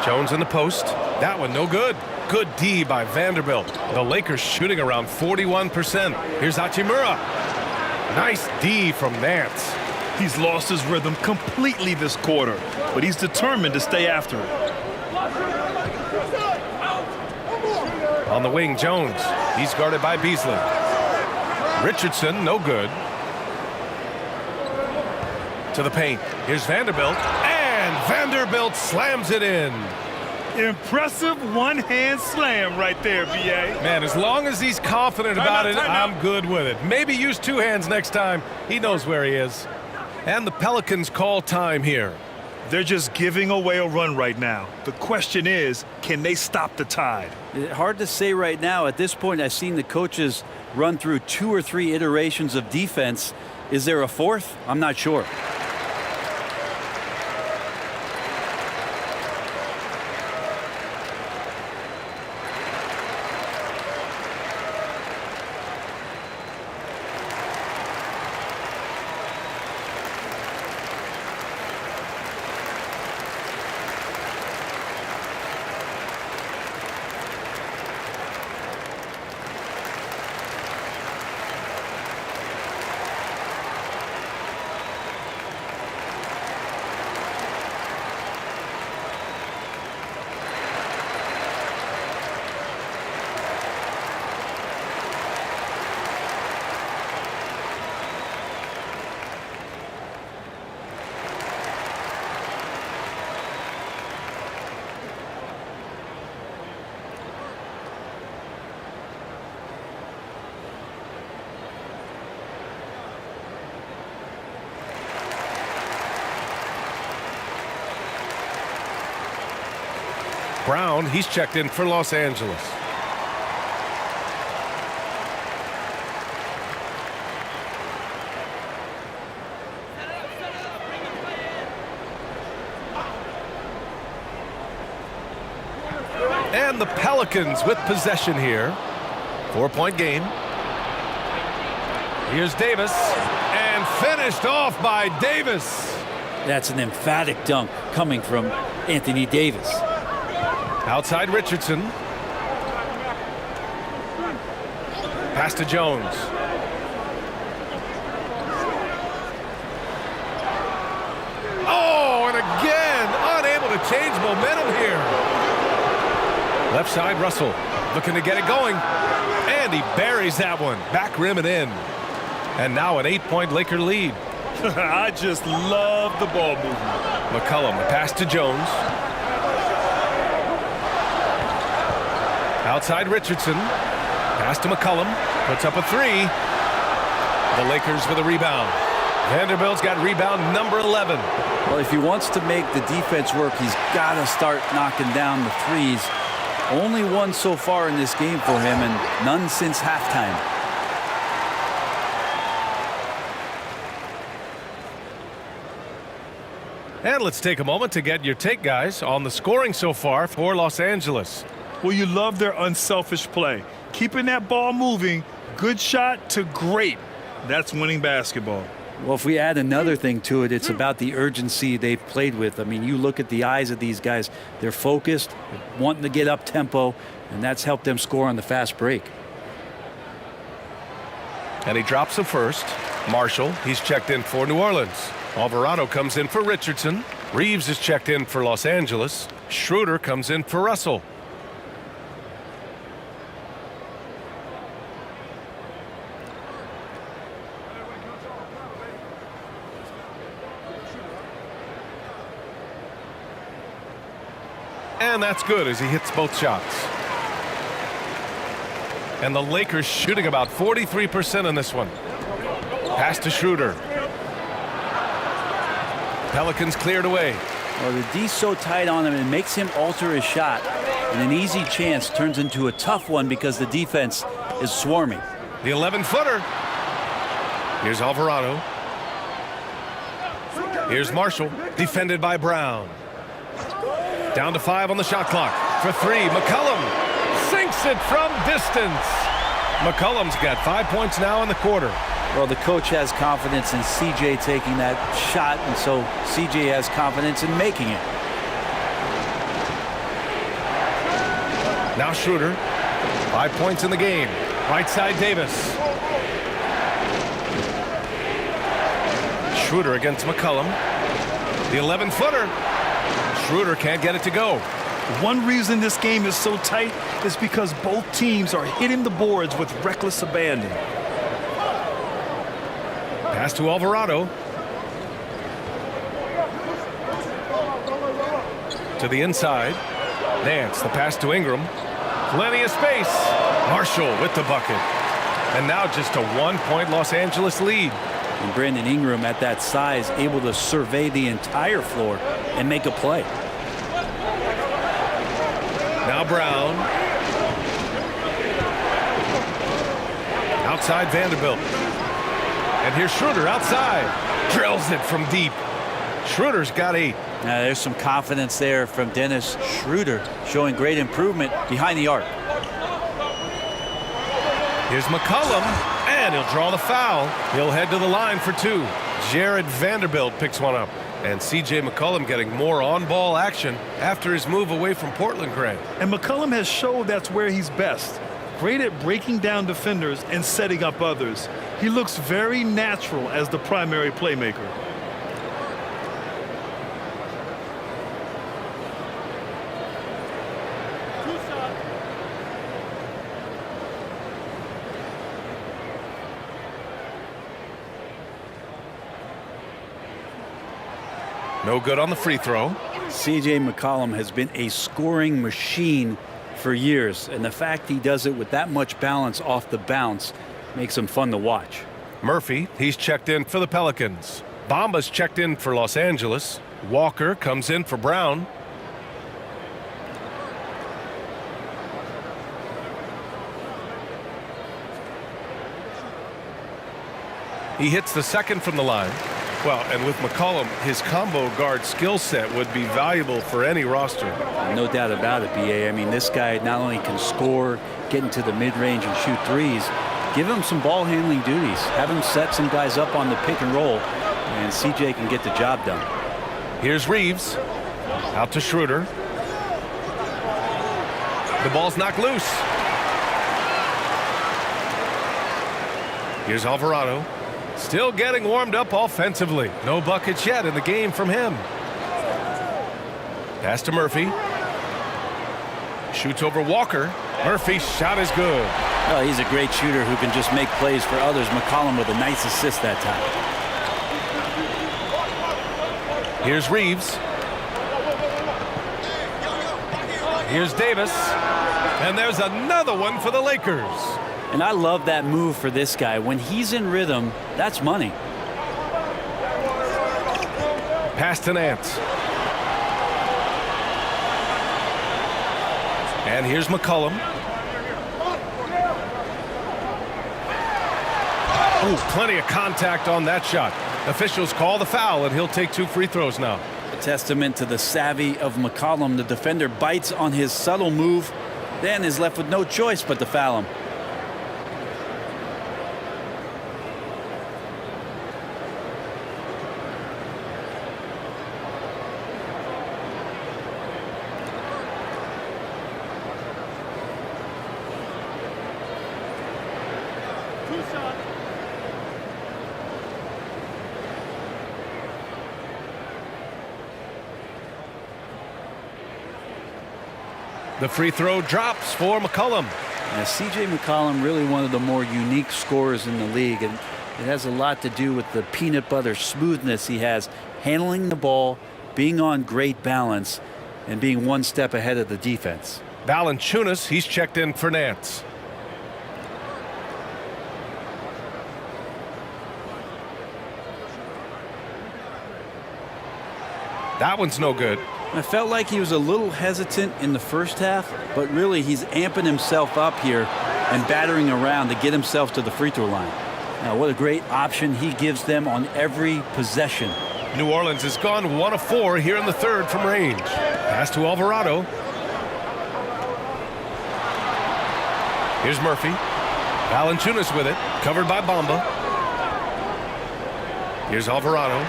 Jones in the post. That one no good. Good D by Vanderbilt. The Lakers shooting around 41%. Here's Hachimura. Nice D from Nance. He's lost his rhythm completely this quarter, but he's determined to stay after it. On the wing, Jones. He's guarded by Beasley. Richardson, no good. To the paint. Here's Vanderbilt. And Vanderbilt slams it in. Impressive one-hand slam right there, B.A. Man, as long as he's confident about it, I'm good with it. Maybe use 2 hands next time. He knows where he is. And the Pelicans call time here. They're just giving away a run right now. The question is, can they stop the tide? Hard to say right now. At this point, I've seen the coaches run through 2 or 3 iterations of defense. Is there a 4th? I'm not sure. Brown, he's checked in for Los Angeles. And the Pelicans with possession here. 4-point game. Here's Davis, and finished off by Davis. That's an emphatic dunk coming from Anthony Davis. Outside Richardson. Pass to Jones. Oh, and again, unable to change momentum here. Left side, Russell looking to get it going. And he buries that one. Back rim and in. And now an 8-point Laker lead. I just love the ball movement. McCollum, a pass to Jones. Outside Richardson. Pass to McCollum. Puts up a three. The Lakers with a rebound. Vanderbilt's got rebound number 11. Well, if he wants to make the defense work, he's got to start knocking down the threes. Only one so far in this game for him, and none since halftime. And let's take a moment to get your take, guys, on the scoring so far for Los Angeles. Well, you love their unselfish play. Keeping that ball moving, good shot to great. That's winning basketball. Well, if we add another thing to it, it's about the urgency they've played with. I mean, you look at the eyes of these guys. They're focused, wanting to get up tempo, and that's helped them score on the fast break. And he drops the first. Marshall, he's checked in for New Orleans. Alvarado comes in for Richardson. Reeves is checked in for Los Angeles. Schroeder comes in for Russell. And that's good as he hits both shots. And the Lakers shooting about 43% in this one. Pass to Schroeder. Pelicans cleared away. Well, the D's so tight on him, it makes him alter his shot. And an easy chance turns into a tough one because the defense is swarming. The 11-footer. Here's Alvarado. Here's Marshall, defended by Brown. Down to 5 on the shot clock. For 3, McCollum sinks it from distance. McCollum's got 5 points now in the quarter. Well, the coach has confidence in CJ taking that shot, and so CJ has confidence in making it. Now Schroeder, 5 points in the game. Right side Davis. Schroeder against McCollum. The 11-footer. Schroeder can't get it to go. One reason this game is so tight is because both teams are hitting the boards with reckless abandon. Pass to Alvarado. To the inside. Nance, the pass to Ingram. Plenty of space. Marshall with the bucket. And now just a 1-point Los Angeles lead. And Brandon Ingram at that size able to survey the entire floor and make a play. Now Brown. Outside Vanderbilt. And here's Schroeder outside. Drills it from deep. Schroeder's got 8. Now there's some confidence there from Dennis Schroeder, showing great improvement behind the arc. Here's McCollum, and he'll draw the foul. He'll head to the line for 2. Jared Vanderbilt picks one up. And C.J. McCollum getting more on-ball action after his move away from Portland, Greg. And McCollum has showed that's where he's best. Great at breaking down defenders and setting up others. He looks very natural as the primary playmaker. No good on the free throw. C.J. McCollum has been a scoring machine for years, and the fact he does it with that much balance off the bounce makes him fun to watch. Murphy, he's checked in for the Pelicans. Bamba's checked in for Los Angeles. Walker comes in for Brown. He hits the second from the line. Well, and with McCollum, his combo guard skill set would be valuable for any roster. No doubt about it, B.A. I mean, this guy not only can score, get into the mid-range and shoot threes, give him some ball handling duties. Have him set some guys up on the pick and roll, and CJ can get the job done. Here's Reeves. Out to Schroeder. The ball's knocked loose. Here's Alvarado. Still getting warmed up offensively. No buckets yet in the game from him. Pass to Murphy. Shoots over Walker. Murphy's shot is good. Well, he's a great shooter who can just make plays for others. McCollum with a nice assist that time. Here's Reeves. Here's Davis. And there's another one for the Lakers. And I love that move for this guy. When he's in rhythm, that's money. Pass to Nance. And here's McCollum. Ooh, plenty of contact on that shot. Officials call the foul, and he'll take 2 free throws now. A testament to the savvy of McCollum. The defender bites on his subtle move, then is left with no choice but to foul him. The free throw drops for McCollum. Now, C.J. McCollum, really one of the more unique scorers in the league, and it has a lot to do with the peanut butter smoothness he has, handling the ball, being on great balance, and being one step ahead of the defense. Valanciunas, he's checked in for Nance. That one's no good. I felt like he was a little hesitant in the first half, but really he's amping himself up here and battering around to get himself to the free throw line. Now, what a great option he gives them on every possession. New Orleans has gone 1 of 4 here in the third from range. Pass to Alvarado. Here's Murphy. Valanciunas with it, covered by Bamba. Here's Alvarado.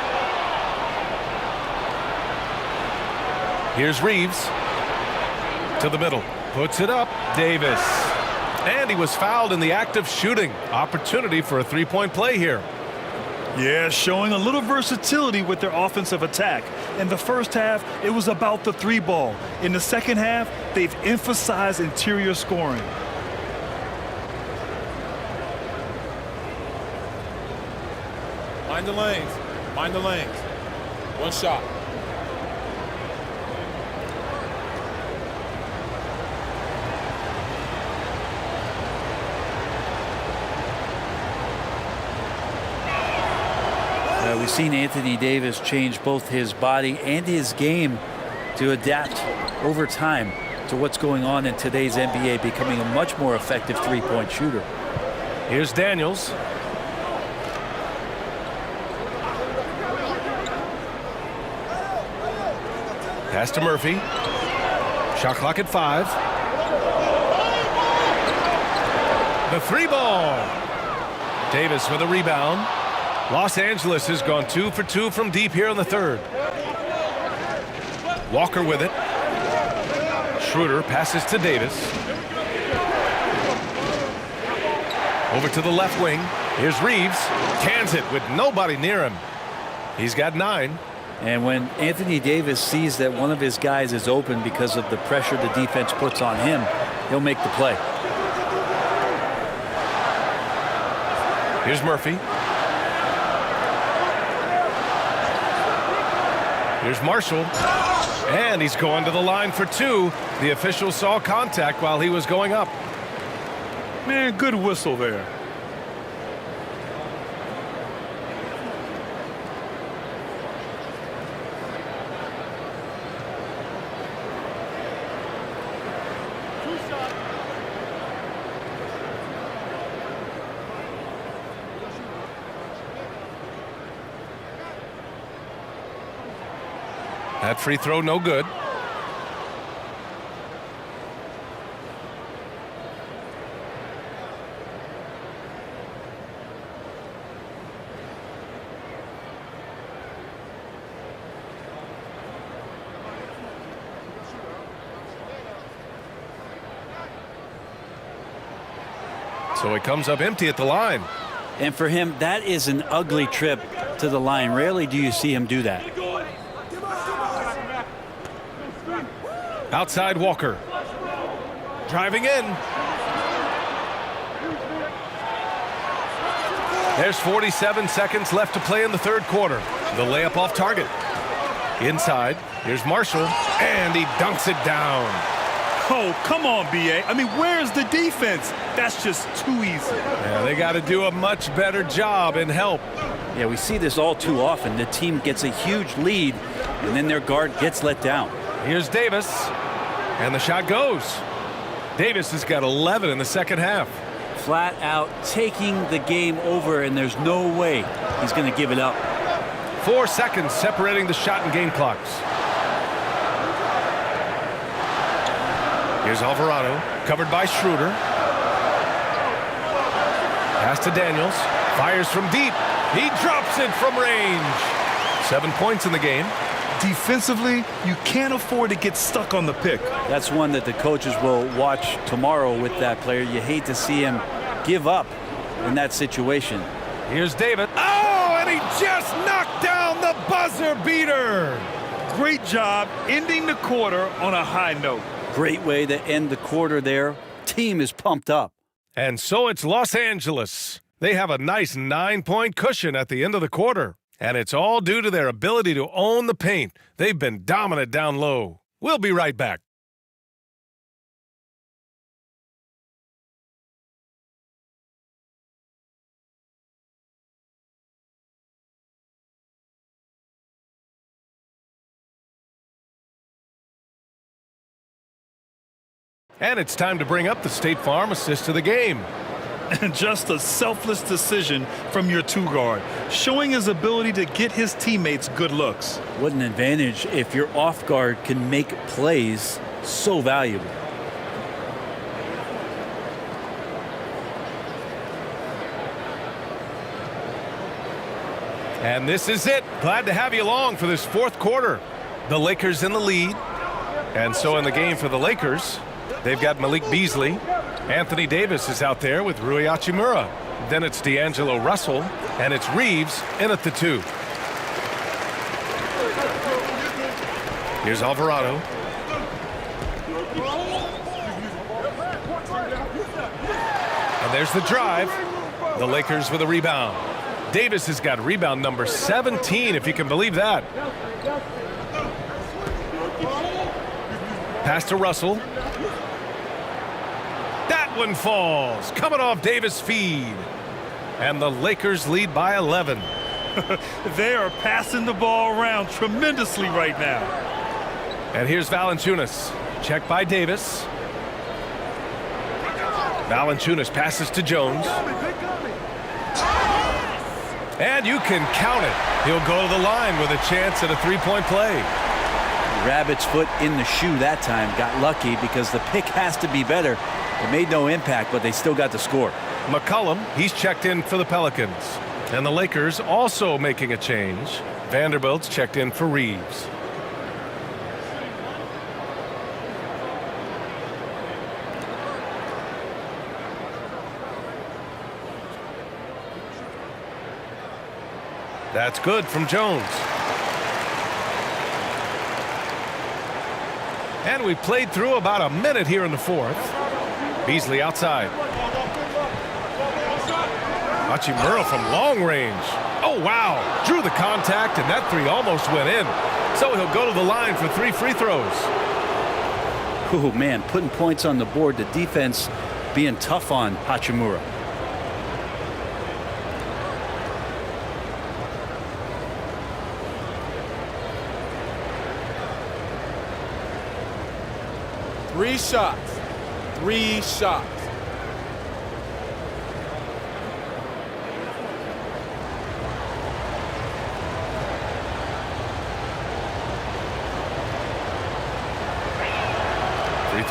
Here's Reeves. To the middle. Puts it up. Davis. And he was fouled in the act of shooting. Opportunity for a three-point play here. Yeah, showing a little versatility with their offensive attack. In the first half, it was about the 3 ball. In the second half, they've emphasized interior scoring. Mind the lanes. Mind the lanes. One shot. We've seen Anthony Davis change both his body and his game to adapt over time to what's going on in today's NBA, becoming a much more effective three-point shooter. Here's Daniels. Pass to Murphy. Shot clock at 5. The 3 ball. Davis with a rebound. Los Angeles has gone 2 for 2 from deep here in the third. Walker with it. Schroeder passes to Davis. Over to the left wing. Here's Reeves. Cans it with nobody near him. He's got 9. And when Anthony Davis sees that one of his guys is open because of the pressure the defense puts on him, he'll make the play. Here's Murphy. Here's Marshall. And he's going to the line for 2. The official saw contact while he was going up. Man, good whistle there. That free throw no good. So he comes up empty at the line. And for him, that is an ugly trip to the line. Rarely do you see him do that. Outside Walker. Driving in. There's 47 seconds left to play in the third quarter. The layup off target. Inside, here's Marshall, and he dunks it down. Oh, come on, B.A. I mean, where's the defense? That's just too easy. Yeah, they got to do a much better job in help. Yeah, we see this all too often. The team gets a huge lead, and then their guard gets let down. Here's Davis, and the shot goes. Davis has got 11 in the second half. Flat out taking the game over, and there's no way he's going to give it up. 4 seconds separating the shot and game clocks. Here's Alvarado, covered by Schroeder. Pass to Daniels, fires from deep. He drops it from range. 7 points in the game. Defensively, you can't afford to get stuck on the pick. That's one that the coaches will watch tomorrow with that player. You hate to see him give up in that situation. Here's David. Oh, and he just knocked down the buzzer beater. Great job ending the quarter on a high note. Great way to end the quarter there. Team is pumped up. And so it's Los Angeles. They have a nice 9-point cushion at the end of the quarter. And it's all due to their ability to own the paint. They've been dominant down low. We'll be right back. And it's time to bring up the State Farm assist of the game. And just a selfless decision from your two-guard, showing his ability to get his teammates good looks. What an advantage if your off guard can make plays so valuable. And this is it. Glad to have you along for this fourth quarter. The Lakers in the lead. And so in the game for the Lakers, they've got Malik Beasley. Anthony Davis is out there with Rui Hachimura. Then it's D'Angelo Russell, and it's Reeves in at the 2. Here's Alvarado. And there's the drive. The Lakers with a rebound. Davis has got rebound number 17, if you can believe that. Pass to Russell. That one falls, coming off Davis' feed. And the Lakers lead by 11. They are passing the ball around tremendously right now. And here's Valanciunas. Check by Davis. Valanciunas passes to Jones. And you can count it. He'll go to the line with a chance at a three-point play. Rabbit's foot in the shoe that time. Got lucky because the pick has to be better. It made no impact, but they still got the score. McCollum, he's checked in for the Pelicans. And the Lakers also making a change. Vanderbilt's checked in for Reeves. That's good from Jones. And we played through about a minute here in the fourth. Beasley outside. Hachimura from long range. Oh, wow. Drew the contact, and that three almost went in. So he'll go to the line for 3 free throws. Oh, man, putting points on the board. The defense being tough on Hachimura. Three shots. 3 shots.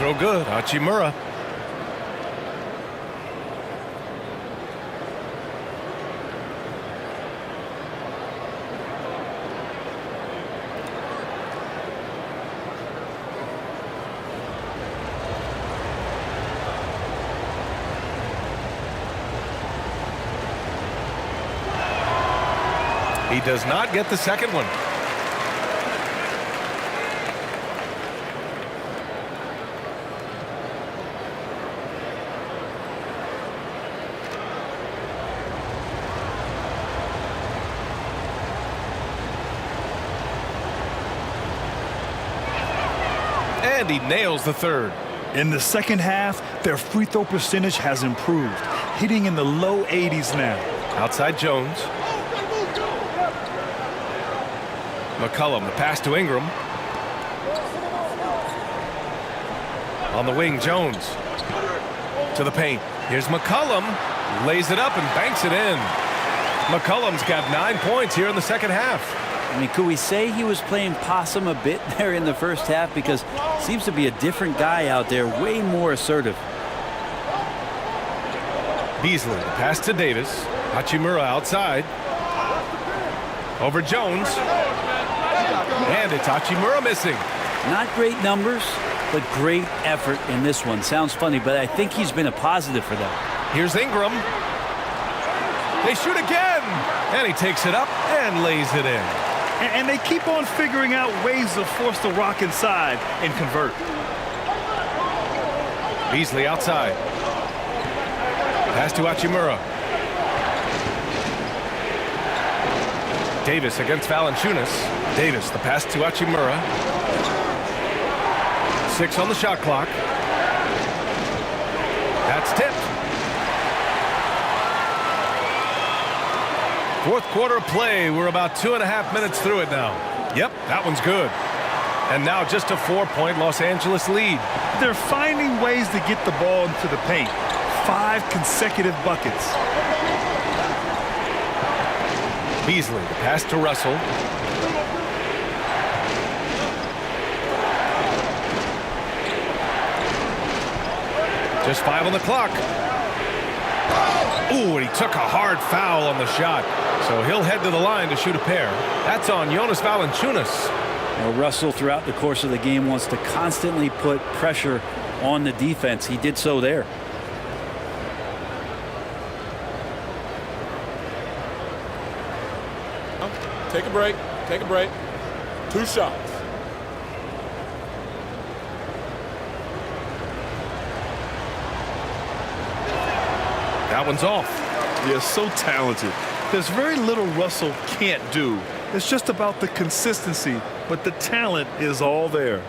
throw good. Hachimura. He does not get the second one. And he nails the third. In the second half, their free throw percentage has improved, hitting in the low 80s now. Outside Jones. McCollum, the pass to Ingram. On the wing, Jones. To the paint. Here's McCollum. Lays it up and banks it in. McCollum's got 9 points here in the second half. I mean, could we say he was playing possum a bit there in the first half? Because seems to be a different guy out there, way more assertive. Beasley, the pass to Davis. Hachimura outside. Over Jones. And it's Hachimura missing. Not great numbers, but great effort in this one. Sounds funny, but I think he's been a positive for them. Here's Ingram. They shoot again. And he takes it up and lays it in. And they keep on figuring out ways to force the rock inside and convert. Beasley outside. Pass to Hachimura. Davis against Valanciunas. Davis, the pass to Hachimura. 6 on the shot clock. That's tipped. Fourth quarter of play. We're about 2.5 minutes through it now. Yep, that one's good. And now just a 4-point Los Angeles lead. They're finding ways to get the ball into the paint. 5 consecutive buckets. Beasley, the pass to Russell. Just 5 on the clock. Ooh, and he took a hard foul on the shot. So he'll head to the line to shoot a pair. That's on Jonas Valanciunas. Well, Russell, throughout the course of the game, wants to constantly put pressure on the defense. He did so there. Take a break. Take a break. 2 shots. That one's off. They're so talented. There's very little Russell can't do. It's just about the consistency, but the talent is all there.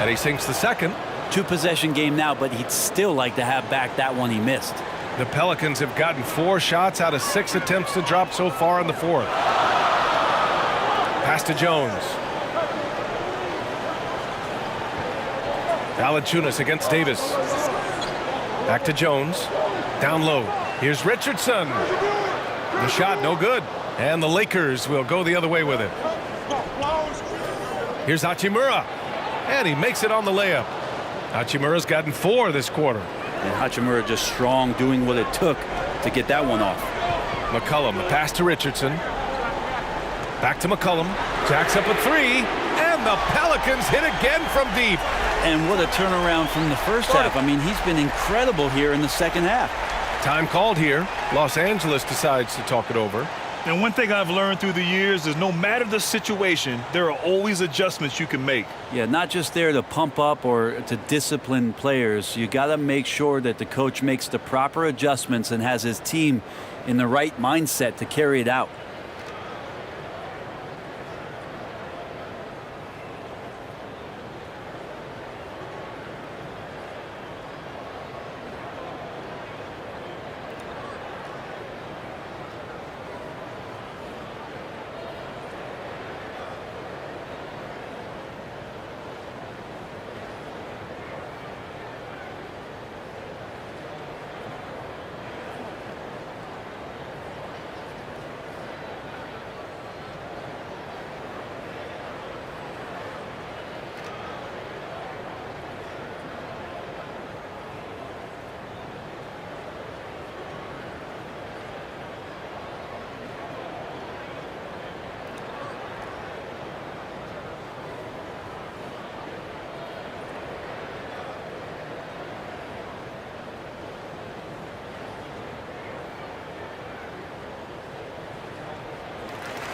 And he sinks the second. 2-possession game now, but he'd still like to have back that one he missed. The Pelicans have gotten 4 shots out of 6 attempts to drop so far in the fourth. Pass to Jones. Valanciunas against Davis. Back to Jones. Down low. Here's Richardson. The shot no good. And the Lakers will go the other way with it. Here's Hachimura. And he makes it on the layup. Hachimura's gotten 4 this quarter. And Hachimura just strong, doing what it took to get that one off. McCollum, the pass to Richardson. Back to McCollum. Jacks up a 3. And the Pelicans hit again from deep. And what a turnaround from the first half. I mean, he's been incredible here in the second half. Time called here. Los Angeles decides to talk it over. And one thing I've learned through the years is no matter the situation, there are always adjustments you can make. Yeah, not just there to pump up or to discipline players. You got to make sure that the coach makes the proper adjustments and has his team in the right mindset to carry it out.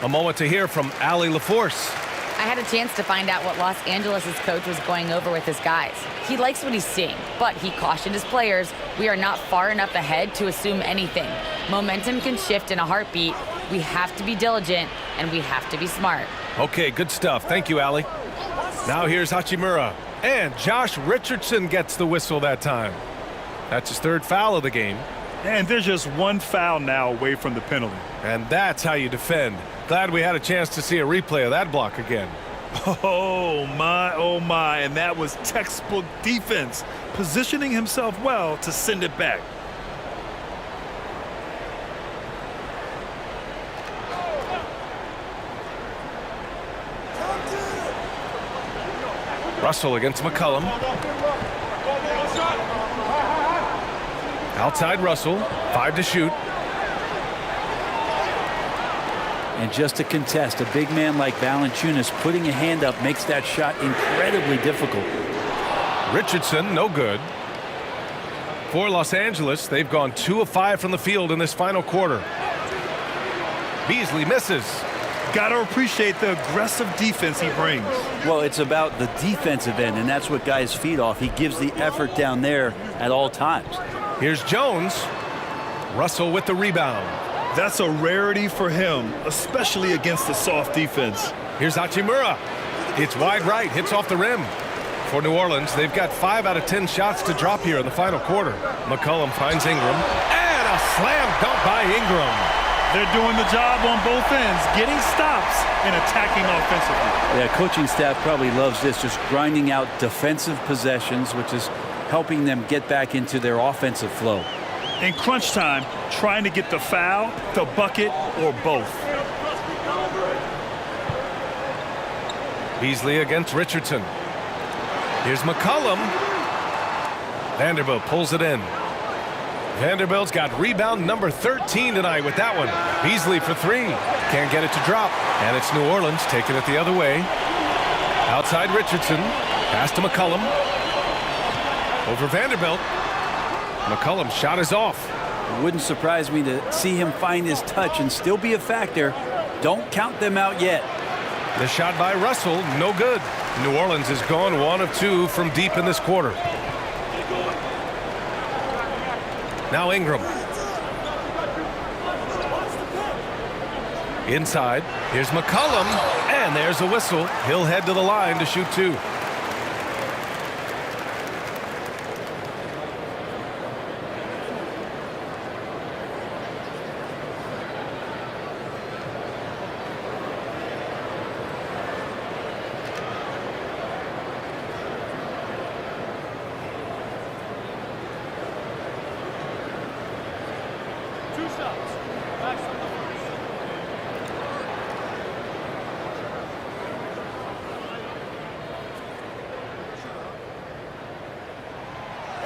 A moment to hear from Allie LaForce. I had a chance to find out what Los Angeles' coach was going over with his guys. He likes what he's seeing, but he cautioned his players, we are not far enough ahead to assume anything. Momentum can shift in a heartbeat. We have to be diligent, and we have to be smart. Okay, good stuff. Thank you, Allie. Now here's Hachimura. And Josh Richardson gets the whistle that time. That's his third foul of the game. And there's just one foul now away from the penalty. And that's how you defend. Glad we had a chance to see a replay of that block again. Oh my, and that was textbook defense, positioning himself well to send it back. Russell against McCollum. Outside Russell, 5 to shoot. And just to contest, a big man like Valanciunas putting a hand up makes that shot incredibly difficult. Richardson, no good. For Los Angeles, they've gone 2 of 5 from the field in this final quarter. Beasley misses. Got to appreciate the aggressive defense he brings. Well, it's about the defensive end, and that's what guys feed off. He gives the effort down there at all times. Here's Jones. Russell with the rebound. That's a rarity for him, especially against the soft defense. Here's Hachimura. It's wide right, hits off the rim. For New Orleans, they've got 5 out of 10 shots to drop here in the final quarter. McCollum finds Ingram. And a slam dunk by Ingram. They're doing the job on both ends, getting stops and attacking offensively. Yeah, coaching staff probably loves this, just grinding out defensive possessions, which is helping them get back into their offensive flow. In crunch time, trying to get the foul, the bucket, or both. Beasley against Richardson. Here's McCollum. Vanderbilt pulls it in. Vanderbilt's got rebound number 13 tonight with that one. Beasley for 3. Can't get it to drop. And it's New Orleans taking it the other way. Outside Richardson. Pass to McCollum. Over Vanderbilt. McCollum's shot is off. It wouldn't surprise me to see him find his touch and still be a factor. Don't count them out yet. The shot by Russell, no good. New Orleans has gone 1 of 2 from deep in this quarter. Now Ingram. Inside, here's McCollum, and there's a whistle. He'll head to the line to shoot 2.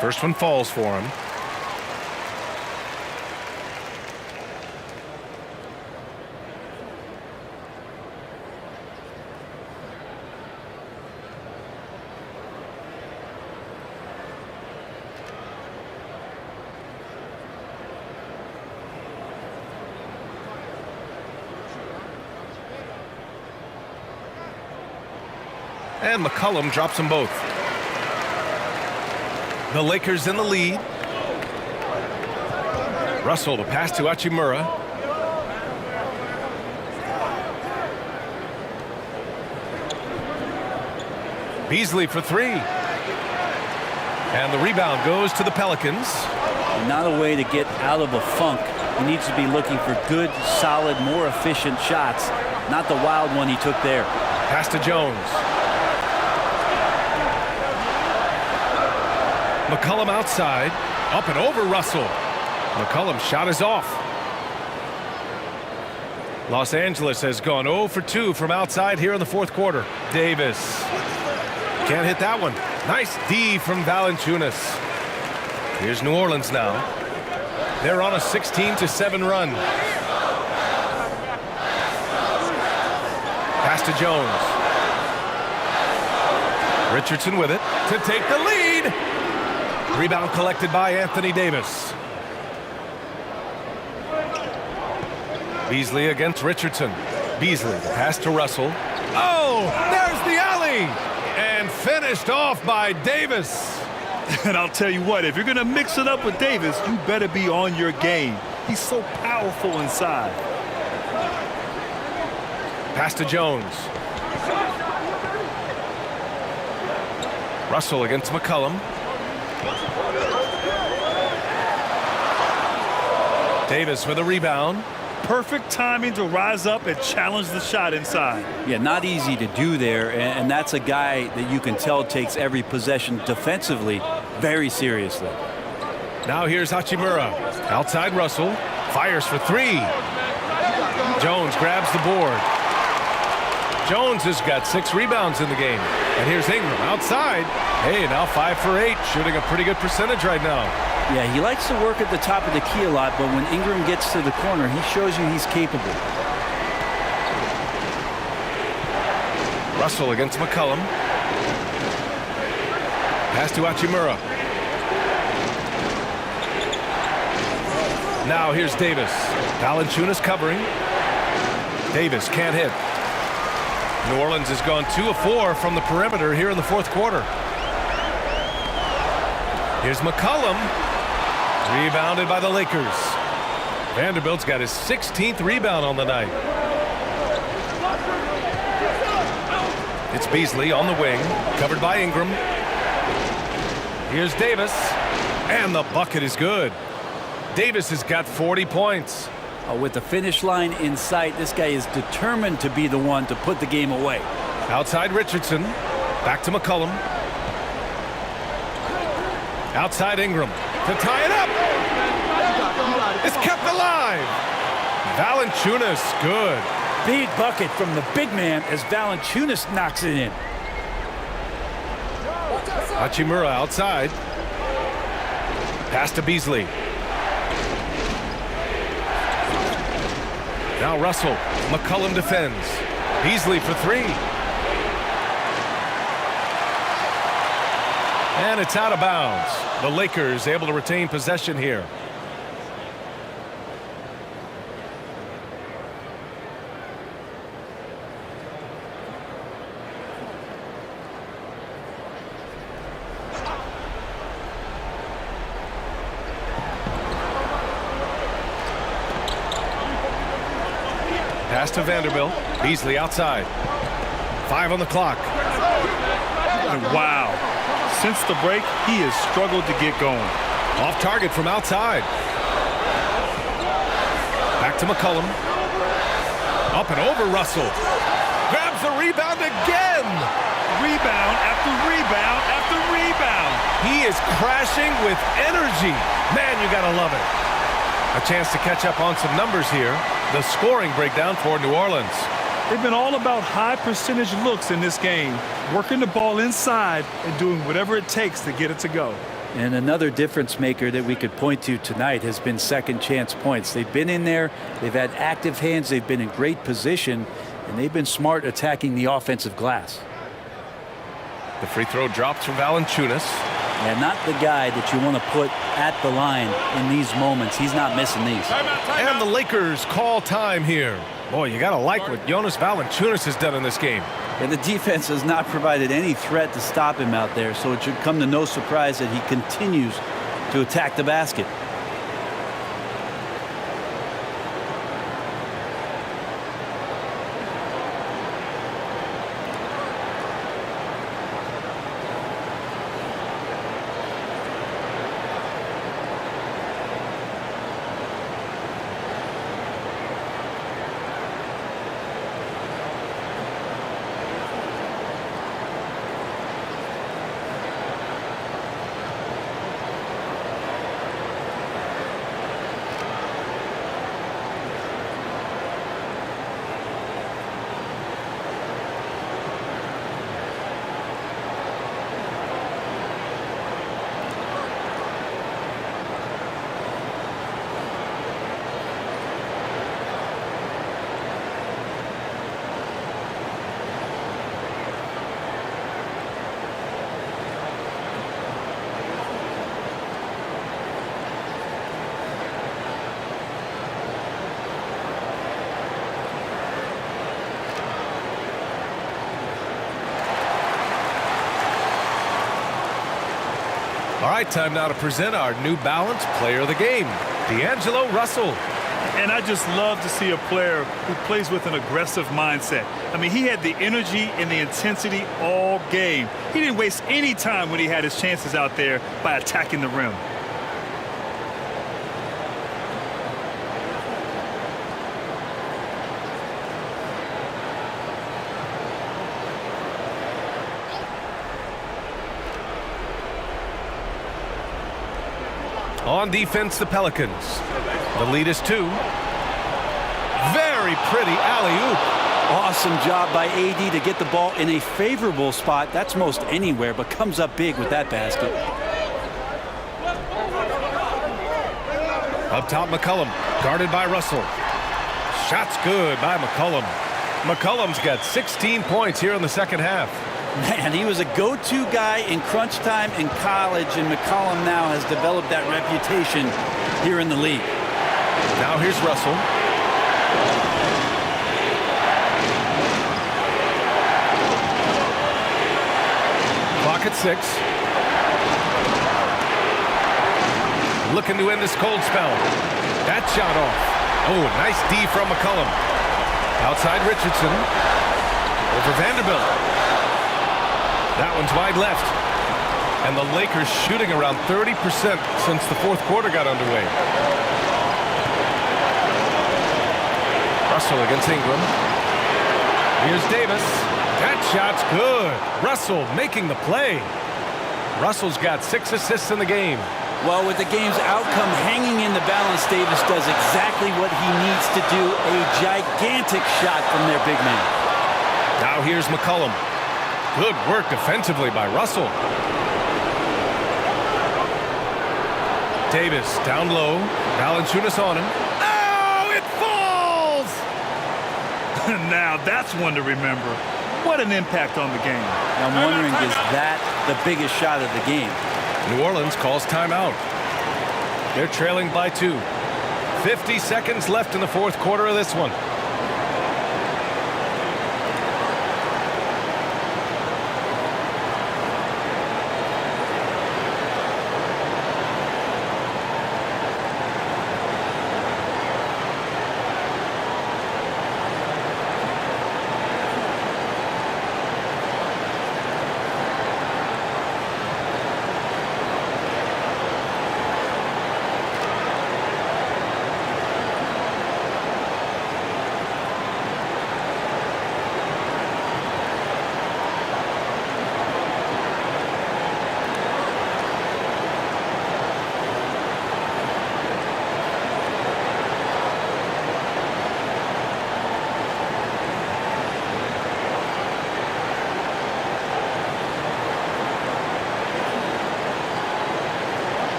First one falls for him. And McCollum drops them both. The Lakers in the lead. Russell to pass to Hachimura. Beasley for 3. And the rebound goes to the Pelicans. Not a way to get out of a funk. He needs to be looking for good, solid, more efficient shots, not the wild one he took there. Pass to Jones. McCollum outside, up and over Russell. McCollum's shot is off. Los Angeles has gone 0 for 2 from outside here in the fourth quarter. Davis can't hit that one. Nice D from Valanciunas. Here's New Orleans now. They're on a 16-7 run. Pass to Jones. Richardson with it to take the lead. Rebound collected by Anthony Davis. Beasley against Richardson. Beasley, the pass to Russell. Oh, there's the alley! And finished off by Davis. And I'll tell you what, if you're going to mix it up with Davis, you better be on your game. He's so powerful inside. Pass to Jones. Russell against McCollum. Davis with a rebound. Perfect timing to rise up and challenge the shot inside. Yeah, not easy to do there, and that's a guy that you can tell takes every possession defensively very seriously. Now here's Hachimura. Outside Russell. Fires for three. Jones grabs the board. Jones has got 6 rebounds in the game. And here's Ingram outside. Hey, now 5 for 8. Shooting a pretty good percentage right now. Yeah, he likes to work at the top of the key a lot, but when Ingram gets to the corner, he shows you he's capable. Russell against McCollum. Pass to Hachimura. Now here's Davis. Valanciunas covering. Davis can't hit. New Orleans has gone 2 of 4 from the perimeter here in the fourth quarter. Here's McCollum. Rebounded by the Lakers. Vanderbilt's got his 16th rebound on the night. It's Beasley on the wing, covered by Ingram. Here's Davis, and the bucket is good. Davis has got 40 points. With the finish line in sight, this guy is determined to be the one to put the game away. Outside Richardson, back to McCollum. Outside Ingram to tie it up. It's kept alive. Valanciunas, good. Big bucket from the big man as Valanciunas knocks it in. Hachimura outside. Pass to Beasley. Now Russell. McCollum defends. Beasley for 3. And it's out of bounds. The Lakers able to retain possession here. Pass to Vanderbilt. Beasley outside. 5 on the clock. And wow. Since the break, he has struggled to get going. Off target from outside. Back to McCollum. Up and over Russell. Grabs the rebound again. Rebound after rebound after rebound. He is crashing with energy. Man, you gotta love it. A chance to catch up on some numbers here. The scoring breakdown for New Orleans. They've been all about high percentage looks in this game, working the ball inside and doing whatever it takes to get it to go. And another difference maker that we could point to tonight has been second chance points. They've been in there, they've had active hands, they've been in great position, and they've been smart attacking the offensive glass. The free throw drops from Valanciunas. And not the guy that you want to put at the line in these moments. He's not missing these. And the Lakers call time here. Boy, you got to like what Jonas Valanciunas has done in this game. And the defense has not provided any threat to stop him out there, so it should come to no surprise that he continues to attack the basket. All right, time now to present our New Balance Player of the Game, D'Angelo Russell. And I just love to see a player who plays with an aggressive mindset. I mean, he had the energy and the intensity all game. He didn't waste any time when he had his chances out there by attacking the rim. On defense, the Pelicans. The lead is 2. Very pretty alley-oop. Awesome job by AD to get the ball in a favorable spot. That's most anywhere, but comes up big with that basket. Up top, McCollum, guarded by Russell. Shot's good by McCollum. McCollum's got 16 points here in the second half. Man, he was a go-to guy in crunch time in college, and McCollum now has developed that reputation here in the league. Now here's Russell. Clock at 6. Looking to end this cold spell. That shot off. Oh, nice D from McCollum. Outside Richardson. Over Vanderbilt. That one's wide left. And the Lakers shooting around 30% since the fourth quarter got underway. Russell against Ingram. Here's Davis. That shot's good. Russell making the play. Russell's got 6 assists in the game. Well, with the game's outcome hanging in the balance, Davis does exactly what he needs to do. A gigantic shot from their big man. Now here's McCollum. Good work defensively by Russell. Davis down low. Valanciunas on him. Oh, it falls! Now that's one to remember. What an impact on the game. I'm wondering, is that the biggest shot of the game? New Orleans calls timeout. They're trailing by 2. 50 seconds left in the fourth quarter of this one.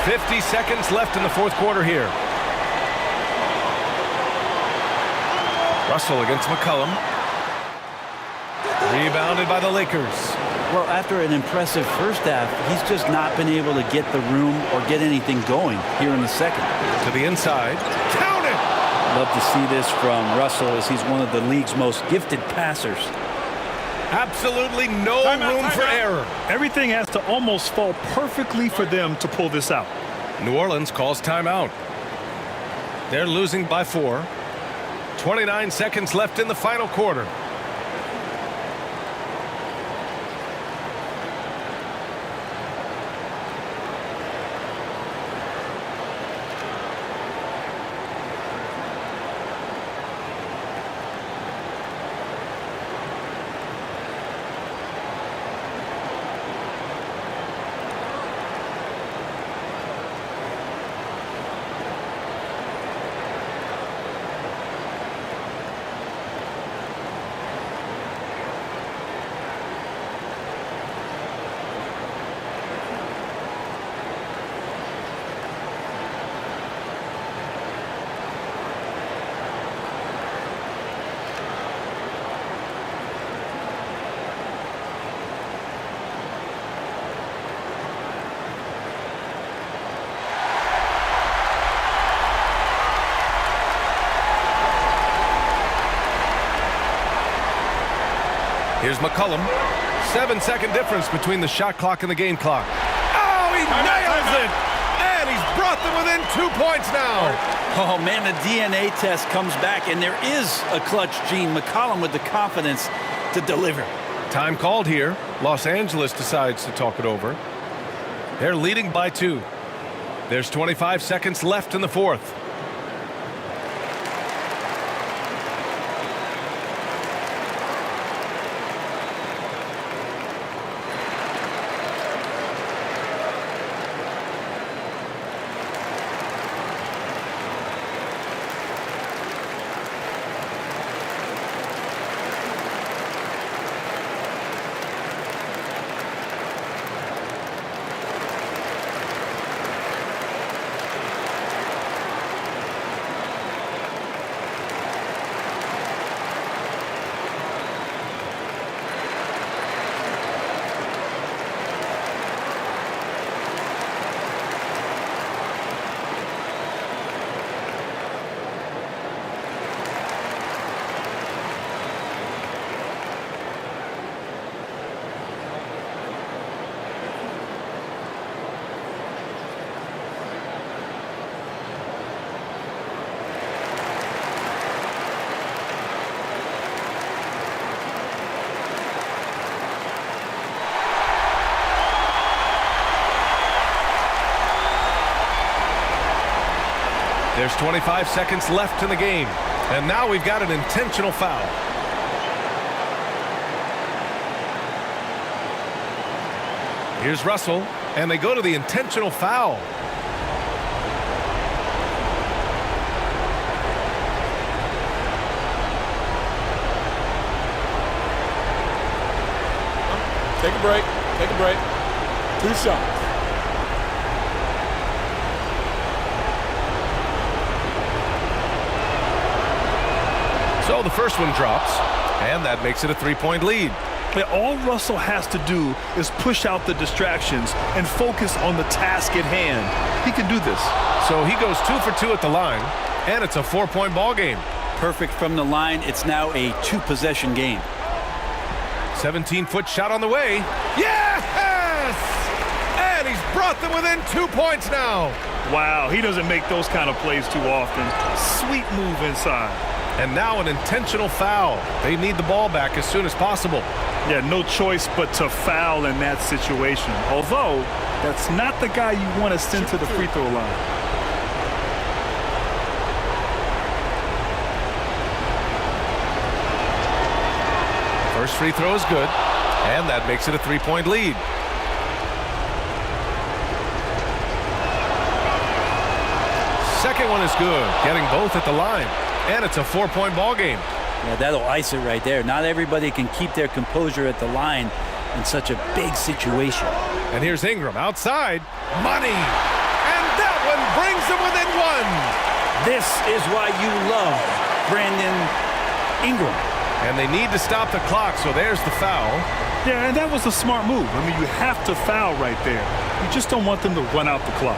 .50 seconds left in the fourth quarter here. Russell against McCollum. Rebounded by the Lakers. Well, after an impressive first half, he's just not been able to get the room or get anything going here in the second. To the inside. Count it! Love to see this from Russell, as he's one of the league's most gifted passers. Absolutely no room for error. Everything has to almost fall perfectly for them to pull this out. New Orleans calls timeout. They're losing by 4. 29 seconds left in the final quarter. Here's McCollum. 7-second difference between the shot clock and the game clock. Oh, he nails it! And he's brought them within 2 points now. Oh, man, the DNA test comes back, and there is a clutch gene. McCollum with the confidence to deliver. Time called here. Los Angeles decides to talk it over. They're leading by 2. There's 25 seconds left in the fourth. There's 25 seconds left in the game. And now we've got an intentional foul. Here's Russell, and they go to the intentional foul. Take a break. Take a break. 2 shots. So the first one drops, and that makes it a 3-point lead. All Russell has to do is push out the distractions and focus on the task at hand. He can do this. So he goes 2 for 2 at the line, and it's a 4-point ball game. Perfect from the line. It's now a 2-possession game. 17-foot shot on the way. Yes! And he's brought them within 2 points now. Wow, he doesn't make those kind of plays too often. Sweet move inside. And now an intentional foul. They need the ball back as soon as possible. Yeah, no choice but to foul in that situation. Although, that's not the guy you want to send to the free throw line. First free throw is good, and that makes it a 3-point lead. Second one is good, getting both at the line. And it's a 4-point ball game. Yeah, that'll ice it right there. Not everybody can keep their composure at the line in such a big situation. And here's Ingram outside. Money! And that one brings them within 1. This is why you love Brandon Ingram. And they need to stop the clock, so there's the foul. Yeah, and that was a smart move. I mean, you have to foul right there. You just don't want them to run out the clock.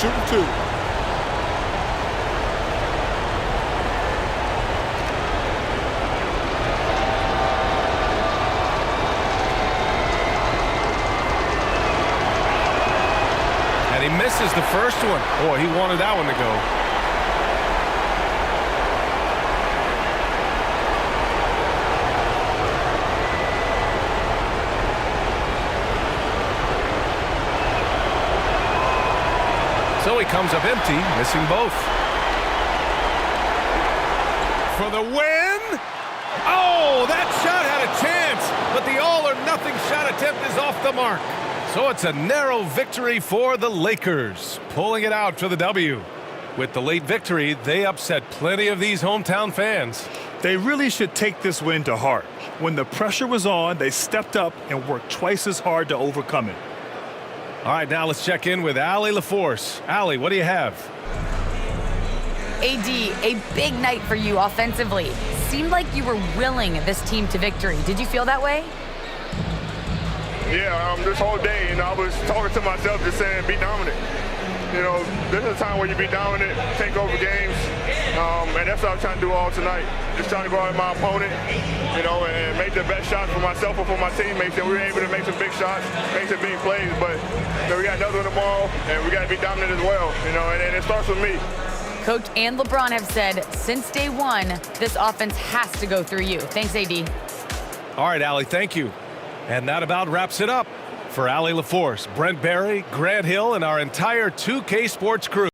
Shooting 2. And he misses the first one. Boy, he wanted that one to go. So he comes up empty, missing both. For the win! Oh, that shot had a chance, but the all-or-nothing shot attempt is off the mark. So it's a narrow victory for the Lakers, pulling it out for the W. With the late victory, they upset plenty of these hometown fans. They really should take this win to heart. When the pressure was on, they stepped up and worked twice as hard to overcome it. All right, now let's check in with Allie LaForce. Allie, what do you have? AD, a big night for you offensively. Seemed like you were willing this team to victory. Did you feel that way? Yeah, this whole day, I was talking to myself just saying, be dominant. You know, this is a time where you be dominant, take over games, and that's what I'm trying to do all tonight. Just trying to go at my opponent, you know, and make the best shots for myself and for my teammates. And we were able to make some big shots, make some big plays, but you know, we got another one tomorrow, and we got to be dominant as well, you know, and it starts with me. Coach and LeBron have said since day one, this offense has to go through you. Thanks, AD. All right, Allie, thank you. And that about wraps it up. For Allie LaForce, Brent Barry, Grant Hill, and our entire 2K Sports crew.